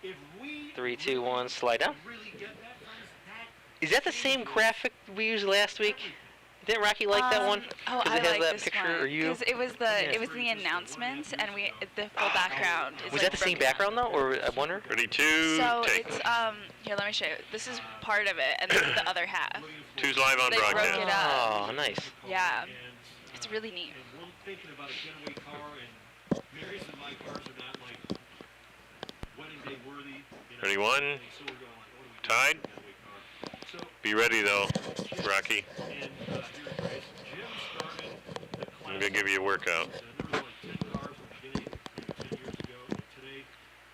If we 3, 2, 1, slide down. really get that, friends, that Is that the same graphic we used last week? Didn't Rocky like that one? Oh, 'Cause I it has like that this picture, one. or you? Because it was the announcements, and the full background. Is Was like that the same broken background though, or I wonder? Ready 2, So take. it's here. Let me show you. This is part of it, and this is the other half. 2's live on They broke broadcast. it up. Oh, nice. Yeah, it's really neat. And we're thinking about a getaway car, and Mary's and my cars are not like wedding day worthy. Ready 1, So we're going like, what do we do tied. with a getaway car? So, Be ready though, Rocky. and here at Grace, Jim started the I'm going to give you a workout. And there was like 10 cars at the beginning, 10 years ago. And today,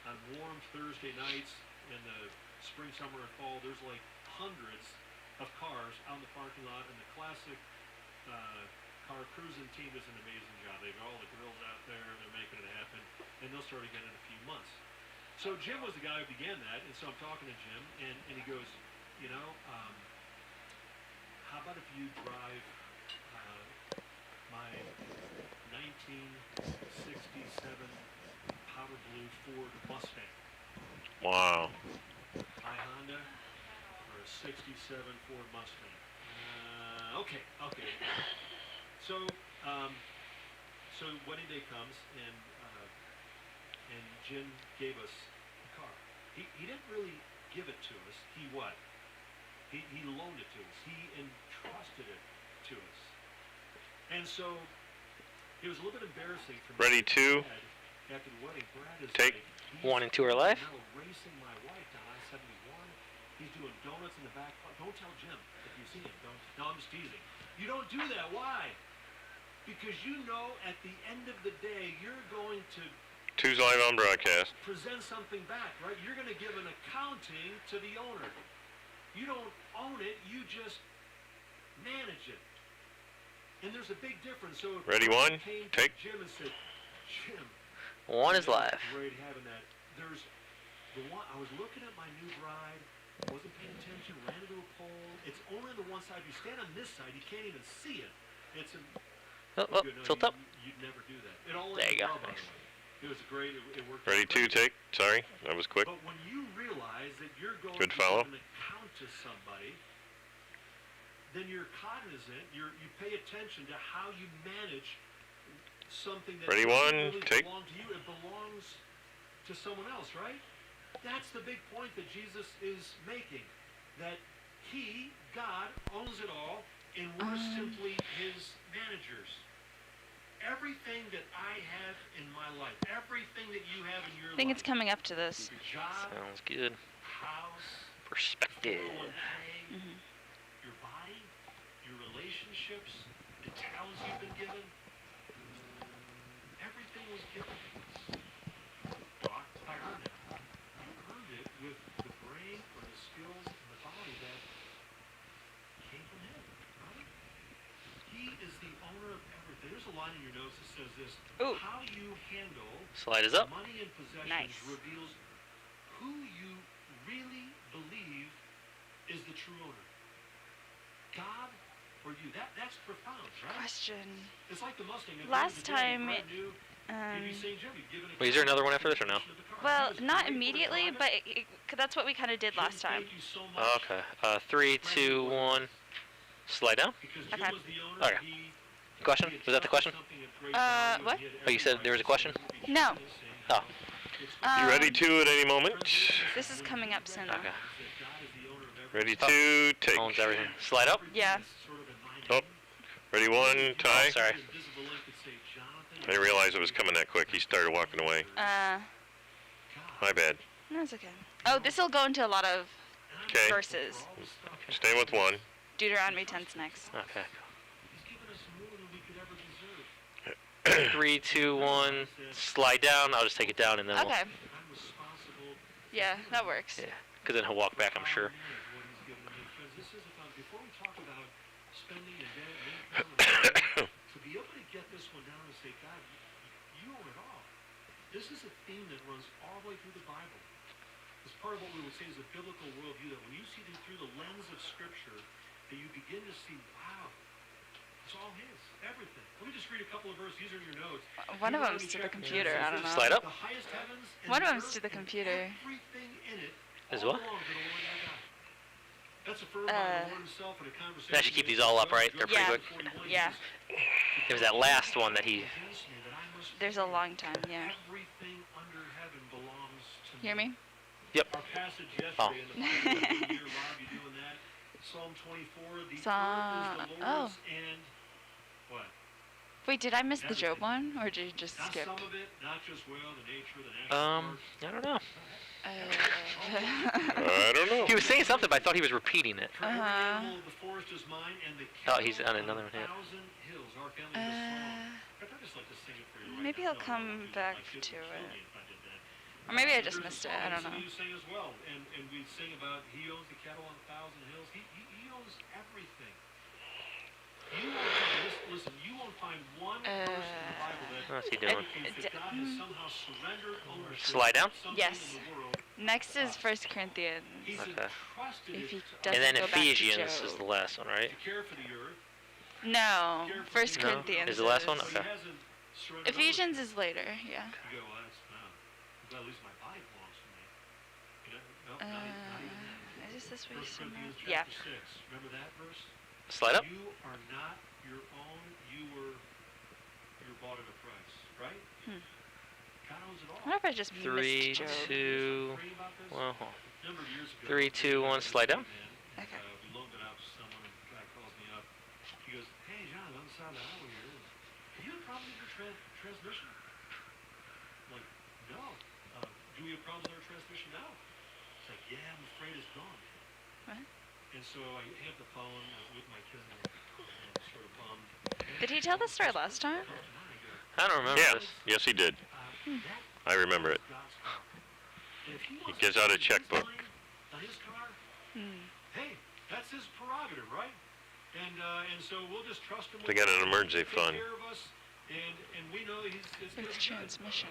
on warm Thursday nights in the spring, summer, and fall, there's like hundreds of cars out in the parking lot. And the classic car cruising team does an amazing job. They've got all the grills out there. They're making it happen. And they'll start again in a few months. So Jim was the guy who began that. And so I'm talking to Jim, and he goes, you know, how about if you drive my 1967 powder blue Ford Mustang? Wow. My Honda or a 67 Ford Mustang? Okay. So, so wedding day comes, and Jim gave us the car. He didn't really give it to us. He what? He loaned it to us. He entrusted it to us. And so it was a little bit embarrassing for me. Ready 2, After the wedding, Brad is take. like, 1 and 2 are live. now racing my wife down I-71, He's doing donuts in the back. Don't tell Jim if you see him. Don't. No, I'm just teasing. You don't do that. Why? Because you know at the end of the day, you're going to Two's live on broadcast. present something back, right? You're going to give an accounting to the owner. You don't own it. You just manage it. And there's a big difference. So if Ready, one, came to take. Jim and said, Jim, One is live. great having that. There's the one. I was looking at my new bride. Wasn't paying attention. Ran into a pole. It's only on the one side. You stand on this side, you can't even see it. It's a. Tilt up. You'd never do that. It all There you go. well, by the way. It was great. It worked. Ready, two, take. Sorry, that was quick. But when you realize that you're going Good to follow. give an account to somebody, then you're cognizant. You pay attention to how you manage something that Ready, doesn't one, really take. belong to you. It belongs to someone else, right? That's the big point that Jesus is making. That He, God, owns it all, and we're simply His managers. Everything that I have in my life, everything that you have in your life. I think it's coming up to this. Your job, Sounds good. house, Perspective. 401k, your body, your relationships, the talents you've been given. Everything was given. I heard that. You earned it with the brain or the skills and the body that came from Him, right? He is the owner of everything. There's a line in your notes that says this. Ooh. How you handle Slide is up. money and possessions Nice. reveals who you really believe is the true owner. God or you. That's profound, right? Question. It's like the Mustang. If Last it was a time, brand new, you'd be um, saying, Jim, you'd give an Wait, is there another one after this or no? account of the car. well, He was not great for the immediately, climate. but that's what we kind of did Jim, last time. thank you so much. Okay. 3, 2, 1. Slide down. Because Okay. Jim was the owner, Okay. he Question? Was that the question? something of great value, What? and he had Oh, you said every there was a right question? to No. this, and Oh. You ready, two, at any moment? This is coming up soon. Okay. that God is the owner of Ready, Oh. two, take. Owns everything. Slide up. Yeah. sort of in mind. Oh, ready, one, tie. Oh, sorry. Invisible link could say, Jonathan, I didn't realize it was coming that quick. He started walking away. My bad. No, it's okay. Oh, this will go into a lot of Okay. verses. Stay with one. Deuteronomy 10's next. Okay. He's given us more than we could ever deserve. 3, 2, 1. Slide down. I'll just take it down and then Okay. I'm responsible Yeah, that works. we'll. Yeah. Because then he'll walk back, I'm sure. for what he's given me. Friends, this is about, before we talk about spending and debt, to be able to get this one down and say, God, you own it all. This is a theme that runs all the way through the Bible. It's part of what we would say is a biblical worldview, that when you see it through the lens of Scripture, that you begin to see, wow, it's all His, everything. Let me just read a couple of verses. These are in your notes. One of Deuteronomy them's to the chapter 10 computer, says I don't this, know. Slide up. The highest heavens and One of the them's to earth the and computer. everything in it Is all what? belong to the Lord thy God. That's affirmed by the Lord Himself in a conversation. I should keep these all up, right? They're pretty Yeah. quick. Yeah. There was that last one that he. There's a long time, yeah. Everything under heaven belongs to Hear me? Yep. Our passage Oh. yesterday in the year, Rob, you doing that? Psalm 24, the earth is the Oh. Lord's and what? Wait, did I miss the Job one, or did you just Not skip? some of it, not just the nature, the national parks. I don't know. I don't know. He was saying something, but I thought he was repeating it. For every animal of the forest is mine, and the Oh, he's cattle on another one, yeah. 1,000 hills. Our family was song. I'd just like to sing it for you right Maybe now. I'll No, come I won't do that. back My kids to would kill it. me if I did that. Or maybe I just There's a missed it, song I don't that some know. of you sing as well, and we sing about He owns the cattle on 1,000 hills. He owns everything. You won't find, listen, you won't find one verse in the Bible that What's he doing? indicates that God has somehow surrendered ownership Slide down? to something Yes. in the world. Next is 1 Corinthians. He's Okay. entrusted If he it to doesn't And then go back to Ephesians is Job. the last one, right? to care for the earth. No, Care for 1 people. Corinthians Is the last one? So he Okay. hasn't surrendered Ephesians is later, yeah. ownership. You go, well, that's no. But at least my body belongs to me. You know, no, not even that. Is this where 1 you said Corinthians that? Yeah. chapter 6. Remember that verse? Slide up. You are not your own. You were bought at a price, right? God owns it all. I wonder if I just 3, missed Job. 2. Well, hold on. A number of years ago, 3, 2, 1. Slide down. Okay. we loaned it out to someone, and the guy calls me up. He goes, "Hey, John, on the side of the highway here, do you have problems with your transmission?" I'm like, "No. Do we have problems with our transmission now?" It's like, "Yeah, I'm afraid it's gone." What? And so I hit the phone with my kids and I'm sort of bummed. Did he tell the story last time? I don't remember Yeah. this. Yes, he did. I remember it. He gives out a checkbook. On his car, Hmm. hey, that's his prerogative, right? And so we'll just trust him. They got an emergency take fund. care of us, and we know it's gonna With be good. transmission.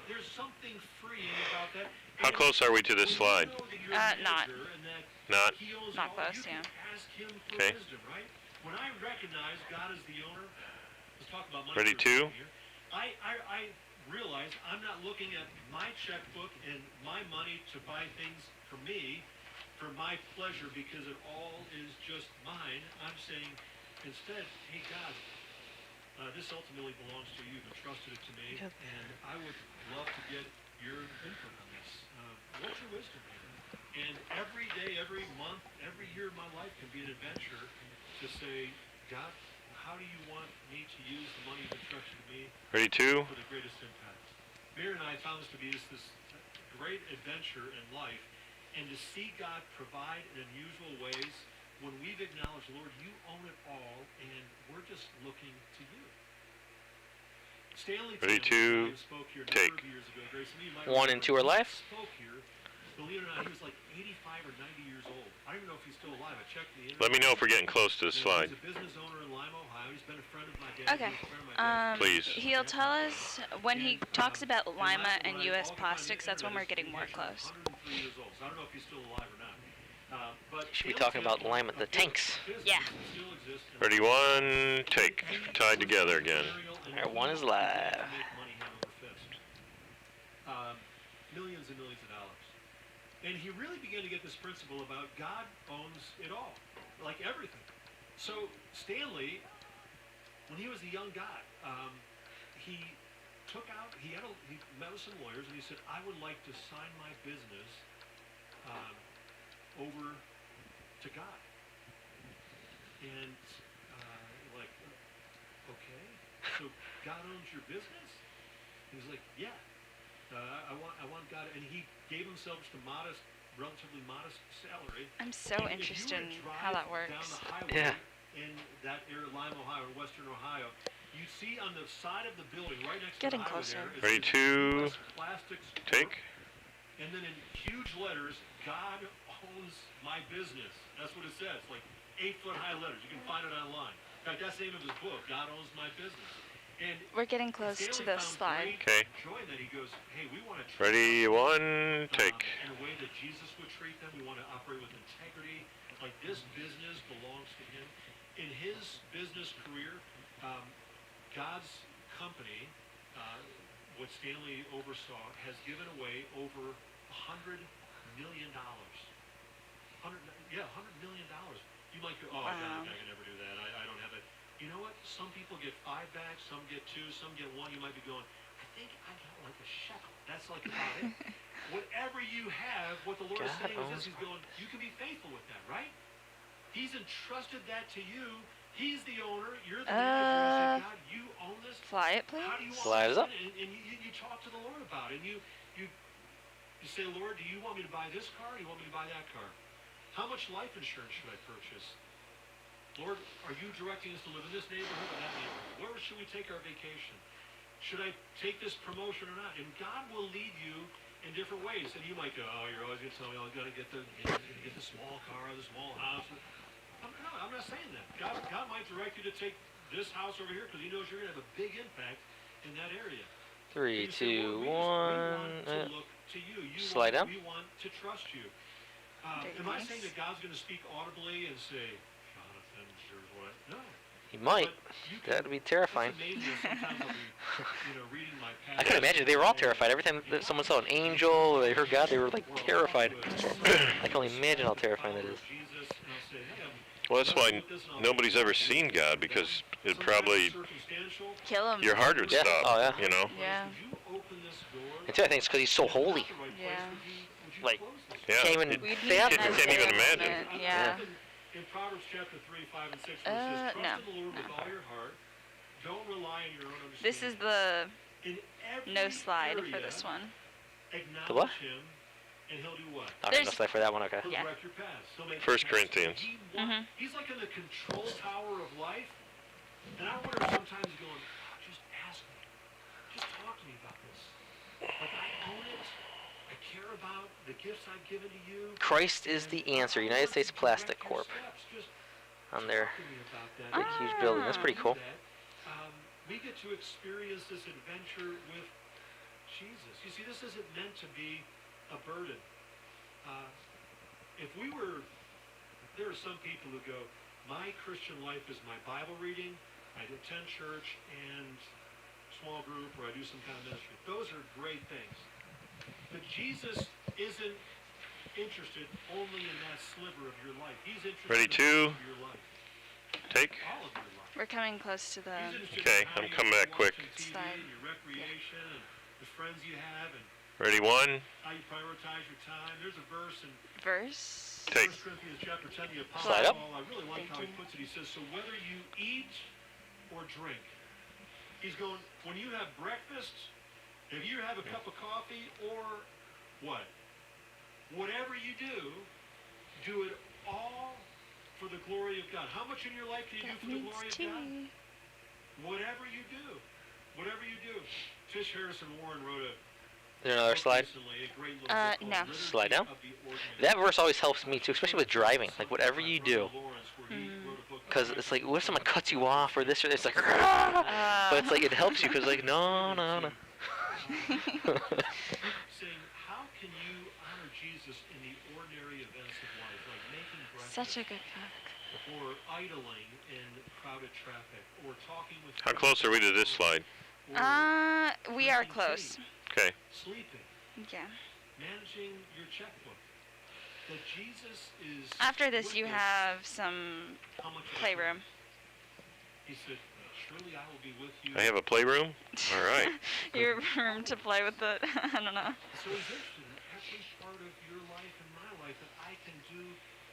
There's something freeing about that. How close are we to this slide? Not. Not? Not close, yeah. Ask him for Okay. wisdom, right? When I recognize God as the owner, let's talk about money. Ready, for a two? second here. I realize I'm not looking at my checkbook and my money to buy things for me, for my pleasure, because it all is just mine. I'm saying instead, hey God, this ultimately belongs to you. You've entrusted it to me, and I would love to get your input on this. What's your wisdom here? And every day, every month, every year of my life can be an adventure to say, God, how do you want me to use the money you've entrusted to me Ready, two? for the greatest impact? Mary and I found this to be this great adventure in life, and to see God provide in unusual ways when we've acknowledged, Lord, you own it all, and we're just looking to you. Stanley Ready, two, spoke here a take. number of years ago. Grace, some of you might 1 and 2 are remember, live. he spoke here. Believe it or not, he was like 85 or 90 years old. I don't even know if he's still alive. I checked the internet. Let me know if we're getting close to the slide. He's a business owner in Lima, Ohio. He's been a friend of my dad. Okay. He's a friend of my dad's. Please. He'll tell us when he talks about Lima and U.S. plastics. That's when we're getting more close. 103 years old. So I don't know if he's still alive or not. But Should be talking about Lima, the tanks. Yeah. Ready, one, take. Tied together again. Alright, 1 is live. Millions and millions of dollars. And he really began to get this principle about God owns it all, like everything. So Stanley, when he was a young guy, he met with some lawyers and he said, I would like to sign my business over to God. And okay, so God owns your business? He was like, yeah. I want God, and he gave himself just a relatively modest salary. I'm so And if you interested were to in drive how that down works. the highway Yeah. in that area, Lima, Ohio, or Western Ohio, you see on the side of the building, right next Getting to the highway closer. there, Ready, two, plastics, take. and then in huge letters, God owns my business. That's what it says, like 8-foot high letters. You can find it online. In fact, that's the name of his book, God Owns My Business. And We're getting close to the slide. Okay. joy that he goes, hey, we want to treat Ready, one, take. in a way that Jesus would treat them. We want to operate with integrity. Like this business belongs to him. In his business career, God's company, what Stanley oversaw, has given away over $100 million. $100 million. You might go, oh, Wow. God, I can never do that. I don't have that. You know what? Some people get 5 bags, some get 2, some get 1. You might be going, I think I got like a shekel. That's like about it. Whatever you have, what the Lord is saying is this. He's going, you can be faithful with that, right? He's entrusted that to you. He's the owner. You're the manager. You say, God, you own this. Fly it, please. How do you want Slide this it up. in? And you talk to the Lord about it. And you say, Lord, do you want me to buy this car or do you want me to buy that car? How much life insurance should I purchase? Lord, are you directing us to live in this neighborhood or that neighborhood? Where should we take our vacation? Should I take this promotion or not? And God will lead you in different ways. And you might go, oh, you're always going to tell me, oh, I'm going to get the small car or the small house. No, I'm not saying that. God might direct you to take this house over here because he knows you're going to have a big impact in that area. 3, 2, 1. We want to look to you. Slide down. We want to trust you. Am I saying that God's going to speak audibly and say, Jonathan, here's what? No. He might. That would be terrifying. I can imagine they were all terrified. Every time that someone saw an angel or they heard God, they were like terrified. I can only imagine how terrifying that is. Well, that's why nobody's ever seen God, because it probably Kill him. your heart would Yeah. stop. Oh, yeah. You know. Yeah. And too, I think it's because he's so holy. Yeah. Like, Yeah. can't even We'd fathom need it. Can't even that imagine. statement, Yeah. In Proverbs chapter 3, 5, and 6, where it says, trust no, in the Lord with all your heart. Don't rely on your own understanding. This is the In every no slide for area, this one. acknowledge The what? him And he'll do what? I don't know for that one. Okay. He'll Yeah. direct your paths. He'll make 1 your paths. Corinthians. He's like in the control tower of life. And I wonder sometimes going, "God, just ask me. Just talk to me about this. Like I own it. I care about the gifts I've given to you. Christ is the answer. United States Plastic Corp. On their big, huge building. That's pretty cool. We get to experience this adventure with Jesus. You see, this isn't meant to be a burden. If we were, there are some people who go, my Christian life is my Bible reading, I attend church and small group, or I do some kind of ministry. Those are great things. But Jesus isn't interested only in that sliver of your life. He's interested Ready, in all of your life. Take. All of your life. We're coming close to the Okay, I'm coming back quick. slide. Your recreation and the friends you have and Ready, 1. how you prioritize your time. There's a verse in Verse. Take. 1 Corinthians chapter 10, the Apostle Slide up. Paul, I really like how he puts it. He says, so whether you eat or drink, he's going, when you have breakfast, if you have a cup of coffee or what? Whatever you do it all for the glory of God. How much in your life can you do for the glory of God? Whatever you do. Whatever you do. Tish Harrison Warren wrote a Is there another slide? No. Slide down. That verse always helps me too, especially with driving. Like whatever you do, because it's like, what if someone cuts you off or this or this? It's like, but it's like it helps you because like no. Saying, how can you honor Jesus in the ordinary events of life, like making breakfast, Such a good book. or idling in crowded traffic, or talking with How close are we to this slide? We are close. Okay. sleeping, Yeah. managing your checkbook. That Jesus is After this, with you us. have some How much playroom. He said, surely I will be with you. I have a playroom? All right. Your room to play with the, I don't know. So he's interested in every part of your life and my life, that I can do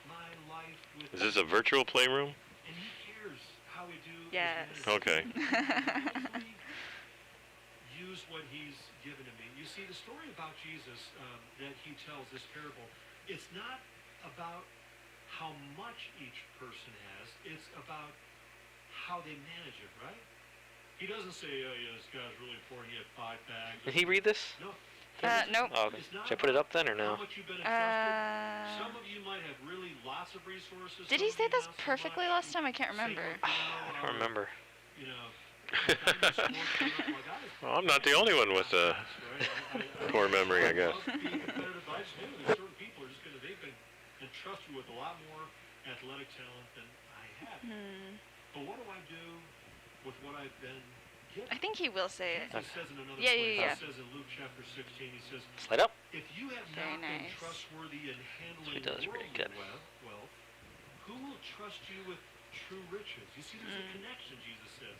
my life with Is this a virtual playroom? And he cares how we do. Yes. Okay. Use what he's given to me. You see, the story about Jesus that he tells, this parable, it's not about how much each person has. It's about how they manage it, right? He doesn't say, oh, yeah, this guy's really important. He had 5 bags. Did he read this? No. Nope. Oh, okay. Should I put it up then or no? How much you've been entrusted. Some of you might have really lots of resources. Did he say this perfectly last time? I can't remember. I don't remember. You know, Well, I'm not the only one with a poor memory, I guess. being competitive. I just knew there's certain people are just going to, they've been entrusted with a lot more athletic talent than I have. But what do I do with what I've been given? I think he will say it. He says in another Yeah, place, yeah, yeah. he says in Luke chapter 16, he says, Slide up. if you have Very not been nice. trustworthy in handling He does pretty worldly good. wealth, who will trust you with true riches? You see, there's a connection, Jesus says,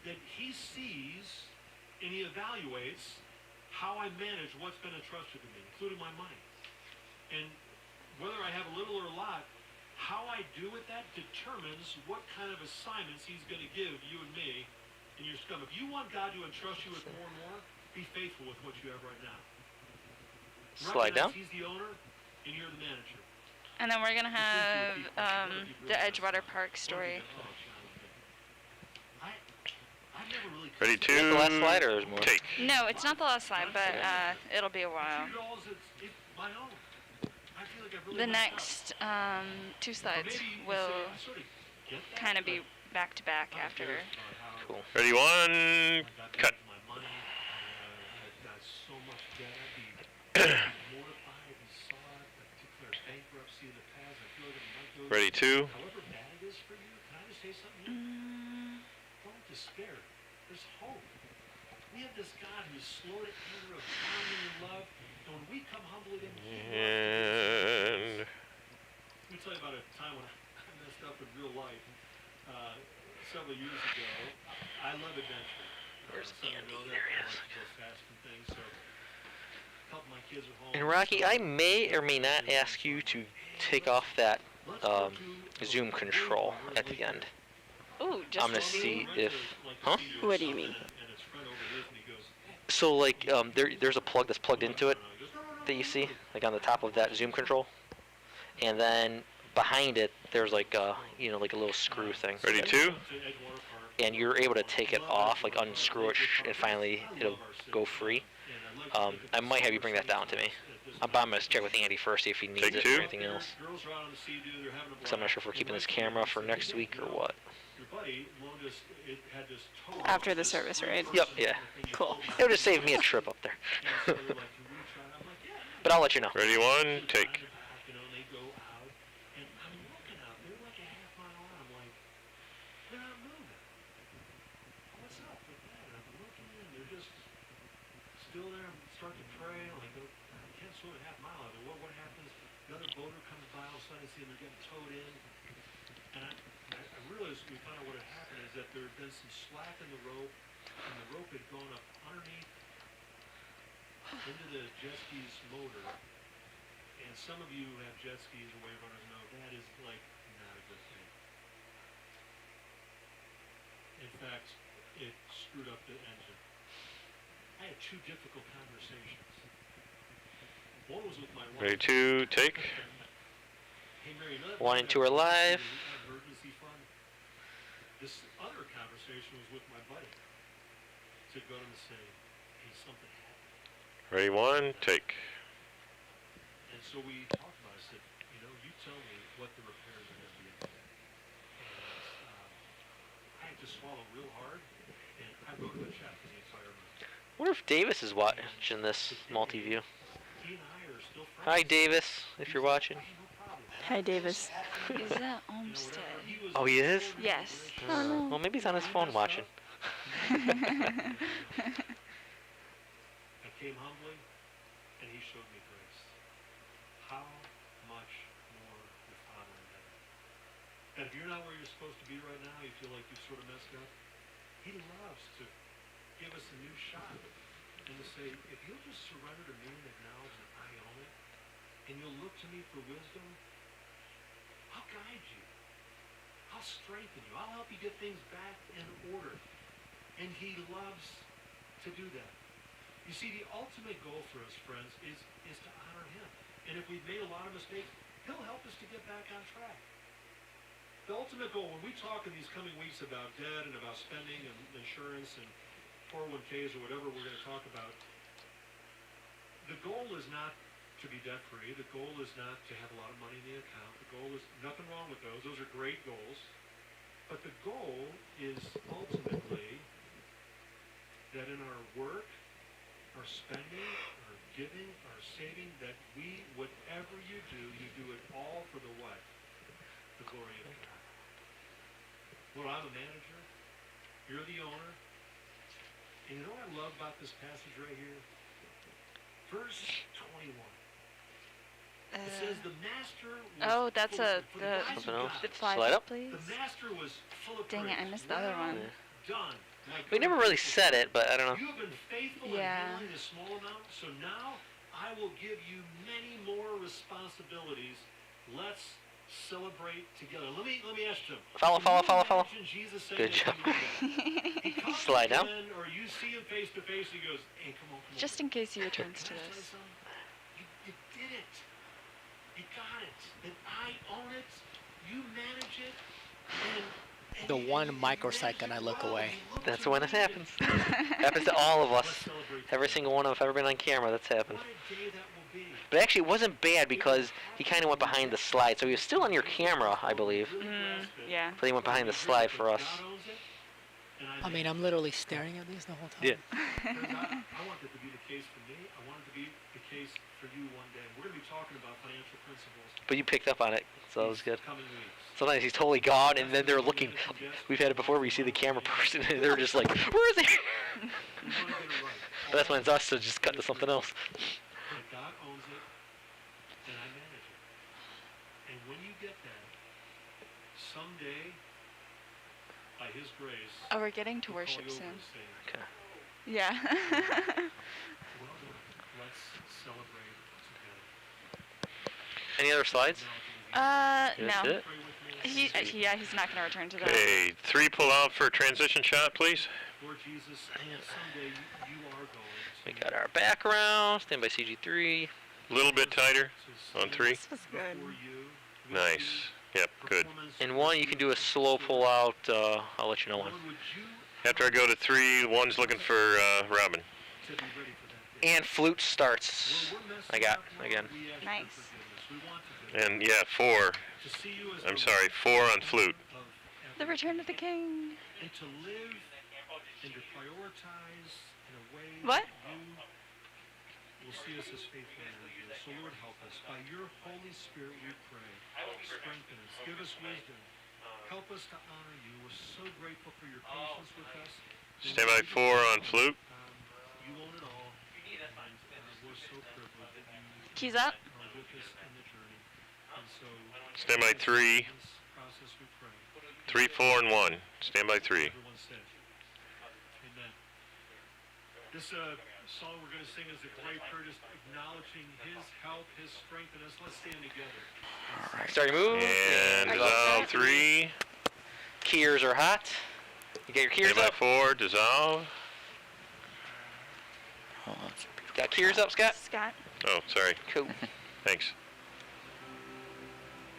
that he sees and he evaluates how I manage what's been entrusted to me, including my money. And whether I have a little or a lot, how I do with that determines what kind of assignments he's going to give you and me in your scum. If you want God to entrust you with more and more, be faithful with what you have right now. Slide down. Recognize he's the owner and you're the manager. And then we're going to have the Edgewater Park story. I've never really Ready, Is that the last 2. slide or is more? Take. No, it's not the last slide, but it'll be a while. treat it all as it's my own. I feel like I've really The messed up. next 2 Or slides maybe you say, will I sort of get that, kind of be but back to back I'm after. embarrassed about how Cool. Ready, 1. I got Cut. my money. I've got so much debt. I'd be mortified if you saw it. I declare bankruptcy in the past. I feel like it might go. Ready, 2. However bad it is for you, can I just say something to you? Don't despair. There's hope. We have this God who's slow to anger, abounding in love, and when we come humbly to Him, He loves to And Let me tell you about a time when I messed up in real life. Several years ago, I love adventure. Where's Some of you know Andy? that. There he I is. like to go fast and things, so a couple of my kids are home. And Rocky, I may or may not ask you to take off that zoom control at the end. Ooh, just I'm gonna see if, huh? What do you mean? So like, there's a plug that's plugged into it, that you see, like on the top of that zoom control, and then behind it there's like a like a little screw thing. Ready, 2? And you're able to take it off, like unscrew it, and finally it'll go free. I might have you bring that down to me. I'm going to check with Andy first, see if he needs Take it 2. or anything else. Because I'm not sure if we're keeping this camera for next week or what. After the service, right? Yep, yeah. Cool. It'll just save me a trip up there. But I'll let you know. Ready, 1, take. Still there, start to pray, like, I can't swim a half mile. What happens? Another boater comes by, all of a sudden I see them, they're getting towed in. And I realized, we found out what had happened is that there had been some slack in the rope, and the rope had gone up underneath into the jet ski's motor. And some of you who have jet skis or wave runners know that is, like, not a good thing. In fact, it screwed up the engine. I had 2 difficult conversations. One was with my wife. Ready, 2, take. Hey, Mary, 1 and 2 are live. Emergency fund. This other conversation was with my buddy. To go to him and say, hey, something happened. Ready, 1, take. And so we talked about it. I said, you tell me what the repairs are going to be. And I had to swallow real hard. And I wrote him a check for the entire month. I wonder if Davis is watching this multi-view. He and I are still friends. Hi, Davis, if you're watching. Hi, Davis. Is that Olmsted? Oh, he is? Yes. Well, maybe he's on his phone watching. I came humbly, and he showed me grace. How much more the Father in heaven. And if you're not where you're supposed to be right now, you feel like you've sort of messed up, he loves to give us a new shot and to say, if you'll just surrender to me and acknowledge that I own it, and you'll look to me for wisdom, I'll guide you. I'll strengthen you. I'll help you get things back in order. And he loves to do that. You see, the ultimate goal for us, friends, is to honor him. And if we've made a lot of mistakes, he'll help us to get back on track. The ultimate goal, when we talk in these coming weeks about debt and about spending and insurance and 401ks or whatever we're going to talk about, the goal is not to be debt-free. The goal is not to have a lot of money in the account. The goal is nothing wrong with those. Those are great goals. But the goal is ultimately that in our work, our spending, our giving, our saving, that we, whatever you do it all for the what? The glory of God. Well, I'm a manager. You're the owner. And you know what I love about this passage right here? Verse 21. It says the master was that's Something else? the fly Slide up? please. The master was full of Dang it, I praise. missed the other one. Done. My We never good really faithful said it, but I don't know. You have been faithful in handling a small amount, so now I will give you many more responsibilities. Let's celebrate together. Let me ask you. Follow. Jesus saying Good job. He comes Slide down. in, or you see him face to face, he goes, hey, come on. Just in case he returns to this. You did it. You got it. And I own it. You manage it. And The one microsecond I look away. That's when it happens. Happens to all of us. Every single one of us ever been on camera, that's happened. But actually, it wasn't bad because he kind of went behind the slide. So he was still on your camera, I believe. Yeah. But he went behind the slide for us. I mean, I'm literally staring at these the whole time. Yeah. I want that to be the case for me. I want it to be the case for you one day. We're going to be talking about financial principles. But you picked up on it, so that was good. Coming weeks. Sometimes he's totally gone, and then they're looking. We've had it before where you see the camera person, and they're just like, where is he? But that's when it's us to just cut to something else. But God owns it, and I manage it. And when you get that, someday, by His grace, Oh, we're getting to He'll call worship you over soon. and say, Okay. Yeah. well done. Let's celebrate together. Any other slides? No. That's it? He's not going to return to that. Okay, 3 pull out for a transition shot, please. Lord Jesus, someday you are going We got our background, stand by CG3. A little bit tighter on 3. This was good. Nice. Yep, good. And 1, you can do a slow pull out. I'll let you know when. After I go to 3, 1's looking for Robin. And flute starts. I got again. Nice. And yeah, 4. I'm sorry, 4 on flute. The Return of the King. And to live and to prioritize in a way What? that you will see us as faithful managers. So Lord, help us. By your Holy Spirit we pray. Strengthen us. Give us wisdom. Help us to honor you. We're so grateful for your patience with us. Stand by 4 on flute. You own it all. And we're so privileged that you Keys up. are with us in the journey. And so Stand by 3. process we pray. 3, 4, and 1. Stand by 3. Everyone said, amen. This song we're going to sing is a great prayer, just acknowledging his help, his strength in us. Let's stand together. All right. Start your move. And dissolve 3. Keys are hot. You got your keys Stand by up. 4. Dissolve. Oh, that's a beautiful Got keys up, Scott. Scott. Oh, sorry. Cool. Thanks.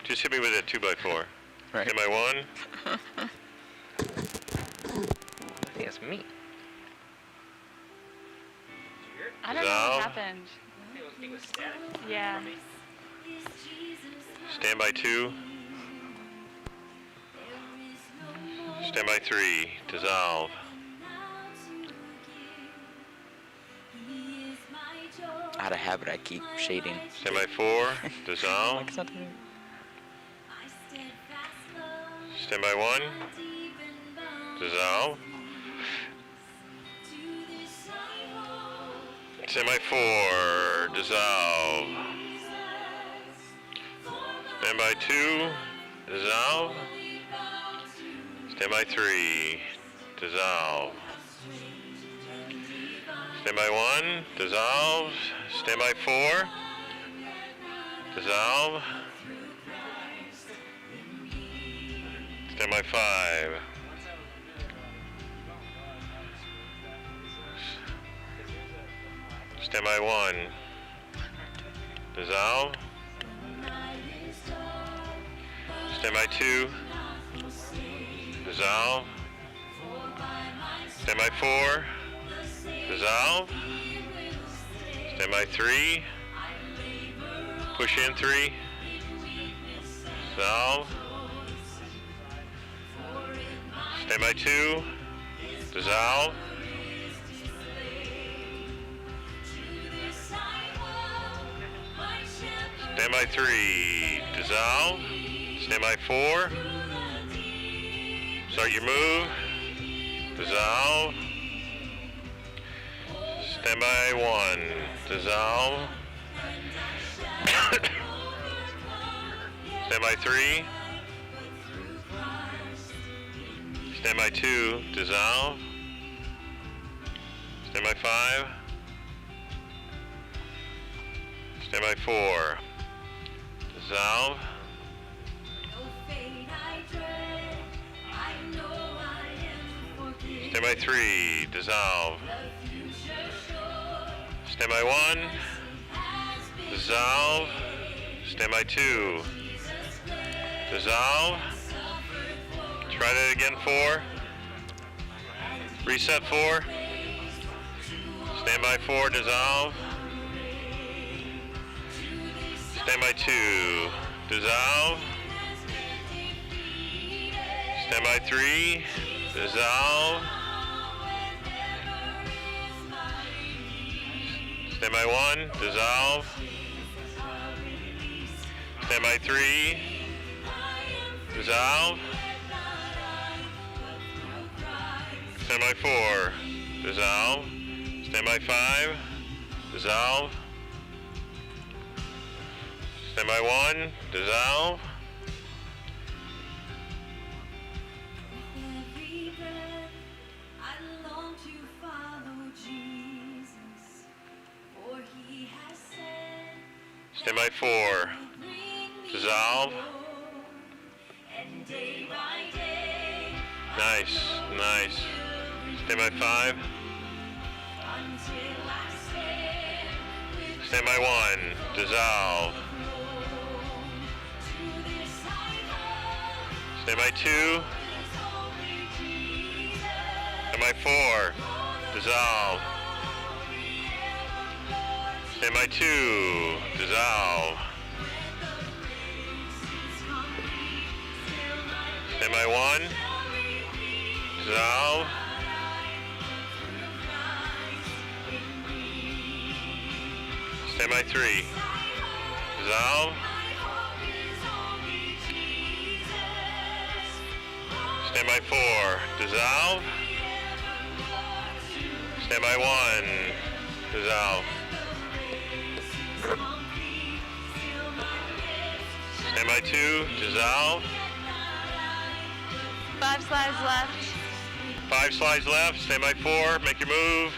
Just hit me with that 2x4. Right. Stand by 1. I think that's me. I don't know Dissolve. what happened. Yeah. Stand by 2. Stand by 3. Dissolve. Out of habit, I keep shading. Stand by 4. Dissolve. Like, it's not doing- Stand by 1. Dissolve. Stand by 4. Dissolve. Stand by 2. Dissolve. Stand by 3. Dissolve. Stand by 1. Dissolve. Stand by 4. Dissolve. Stand by 5. Stand by 1. Dissolve. Stand by 2. Dissolve. Stand by 4. Dissolve. Stand by 3. Push in 3. Dissolve. Stand by 2. Dissolve. Stand by 3. Dissolve. Stand by 4. Start your move. Dissolve. Stand by 1. Dissolve. Stand by 3. Stand by 2. Dissolve. Stand by 5. Stand by 4. Dissolve. Stand by 3. Dissolve. Stand by 1. Dissolve. Stand by 2. Dissolve. Try that again, 4. Reset 4. Stand by 4, dissolve. Stand by 2, dissolve. Stand by 3, dissolve. Stand by 1, dissolve. Stand by 3, dissolve. Stand by 4, dissolve. Stand by 5, dissolve. Stand by 1, dissolve. Stand by 4, dissolve. Nice, nice. Stand by 5. Stand by 1. Dissolve. Stand by 2. Stand by 4. Dissolve. Stand by 2. Dissolve. Stand by 1. Dissolve. Stand by 3. Dissolve. Stand by 4. Dissolve. Stand by 1. Dissolve. Stand by 2. Dissolve. 5 slides left. 5 slides left. Stand by 4. Make your move.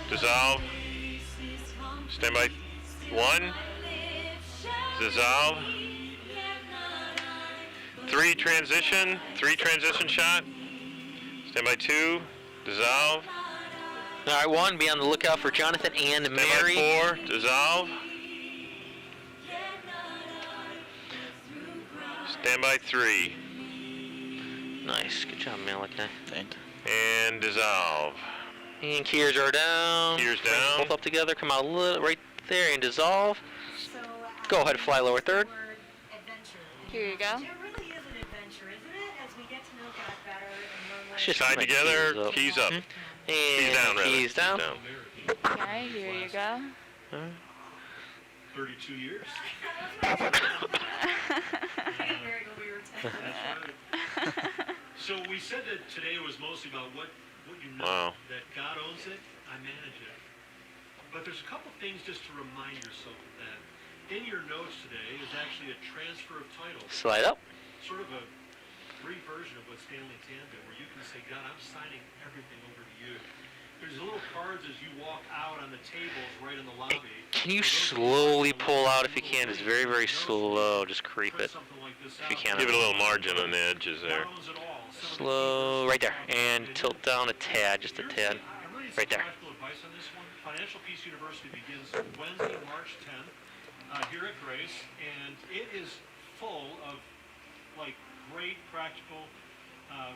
Dissolve. Stand by 1. Dissolve. 3 transition. 3 transition shot. Stand by 2. Dissolve. All right, 1. Be on the lookout for Jonathan and Stand Mary. by 4. Dissolve. Stand by 3. Nice. Good job, man. Like that. Thank you. And dissolve. And keys are down. Keys down. Both up together. Come out a little right there and dissolve. Go ahead, fly lower third. Here you go. It really is an adventure, isn't it? As we get to know God better and learn what Just Side my together. keys up. Keys up. And Keys down, rather. keys down. Okay, here you go. 32 years. So we said that today was mostly about what you know, that God owns it, I manage it. But there's a couple things just to remind yourself of that. In your notes today is actually a transfer of title. Slide up. Sort of a brief version of what Stanley Tan did, where you can say, God, I'm signing everything over to you. There's little cards as you walk out on the tables right in the lobby. Can you slowly pull out if you can? It's very, very slow. Just creep it. If you can. Give it a little margin on the edges there. Slow. Right there. And tilt down a tad. Just a tad. Right there. Financial Peace University begins Wednesday, March 10th, here at Grace, and it is full of great practical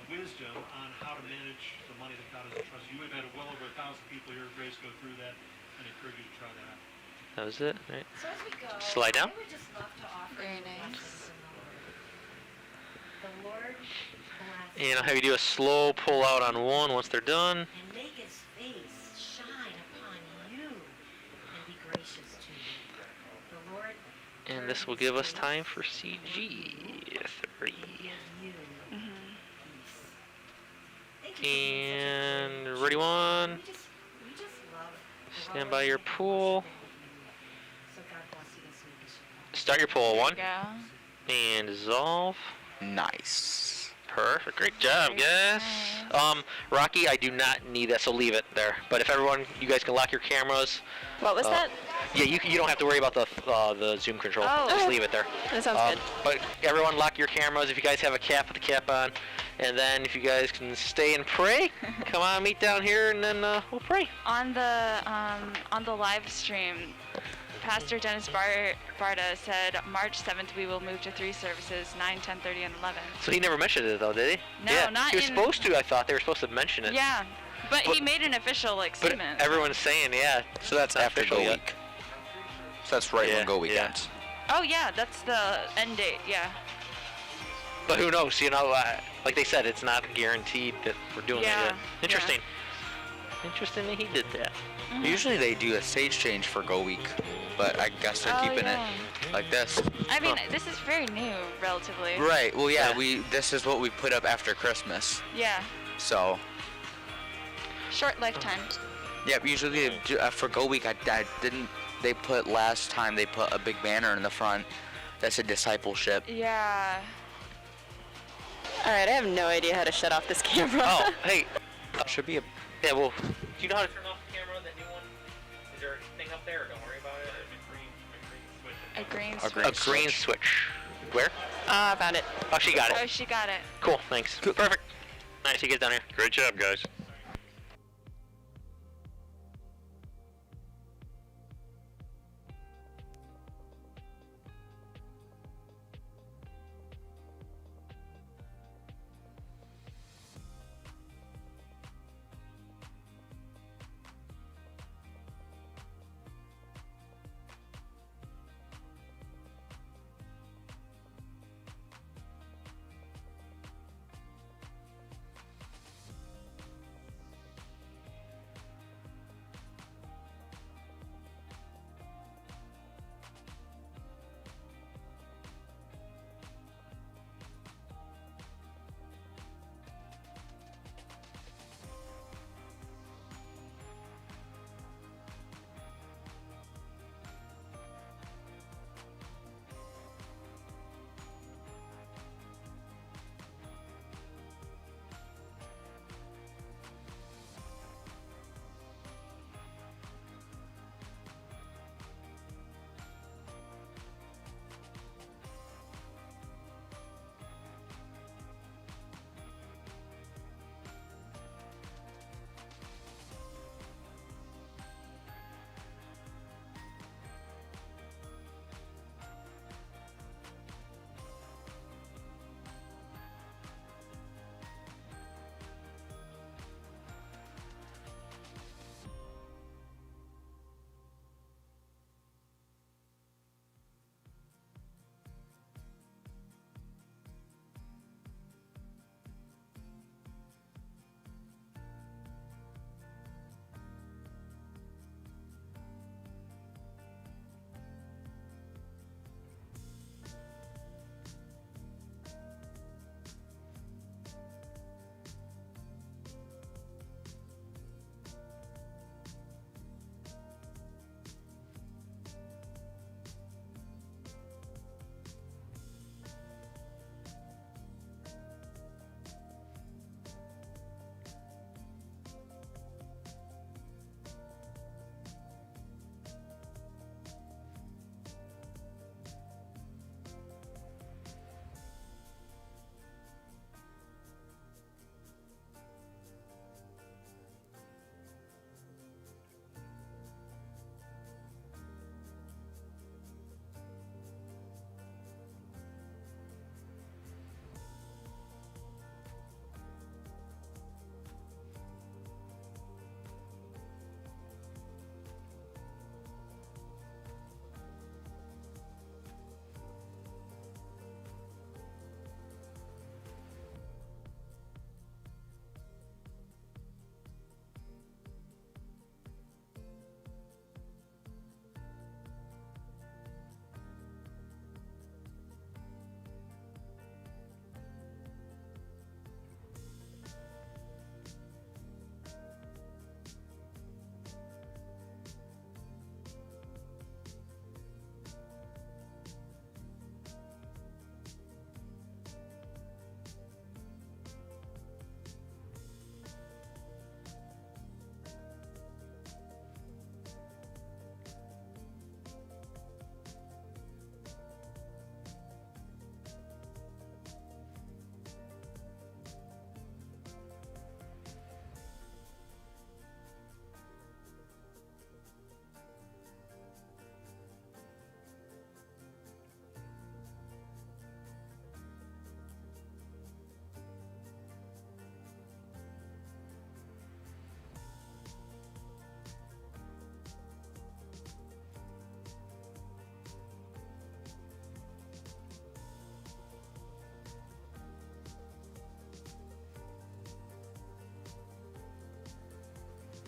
wisdom on how to manage the money that God has entrusted you. We've had well over 1,000 people here at Grace go through that, and I encourage you to try that out. That was it, right? So as we go, Slide down. I would just love to offer Very you nice. the Lord bless And I'll have you do a slow pull out on 1 once they're done. and make his face shine upon you and be gracious to you. The Lord And this will give us time for CG 3. And ready 1. Stand by your pool. Start your pool 1. And dissolve. Nice. Perfect. Great job, guys. Rocky, I do not need that, so leave it there. But if everyone, you guys can lock your cameras. What was that? Yeah, you don't have to worry about the zoom control. Oh. Just leave it there. That sounds good. But everyone, lock your cameras. If you guys have a cap, put the cap on. And then if you guys can stay and pray, come on, meet down here, and then we'll pray. On the live stream, Pastor Dennis Barda said March 7th we will move to 3 services, 9, 10:30, and 11. So he never mentioned it though, did he? No, yeah, not he was in- supposed to. I thought they were supposed to mention it. Yeah, but he made an official But statement. everyone's saying, yeah. So that's after official Go yet. Week. So that's right when Go Week ends. Oh yeah, that's the end date. Yeah. But who knows? You know, like they said, it's not guaranteed that we're doing Yeah, it yet. Interesting. Interesting that he did that. Usually they do a stage change for Go Week, but I guess they're Oh, keeping yeah. it like this. I mean, this is very new, relatively. Right. Well, yeah. This is what we put up after Christmas. Yeah. So. Short lifetime. Yep. Usually for Go Week, I didn't. They put last time they put a big banner in the front that said discipleship. Yeah. All right, I have no idea how to shut off this camera. Oh, hey. Should be a. Yeah, well, do you know how to turn off the camera, that new one? Is there a thing up there, or don't worry about it? A green A green switch. Where? I found it. Oh, she got it. Oh, she got it. Cool, thanks. Perfect. Nice, you get down here. Great job, guys.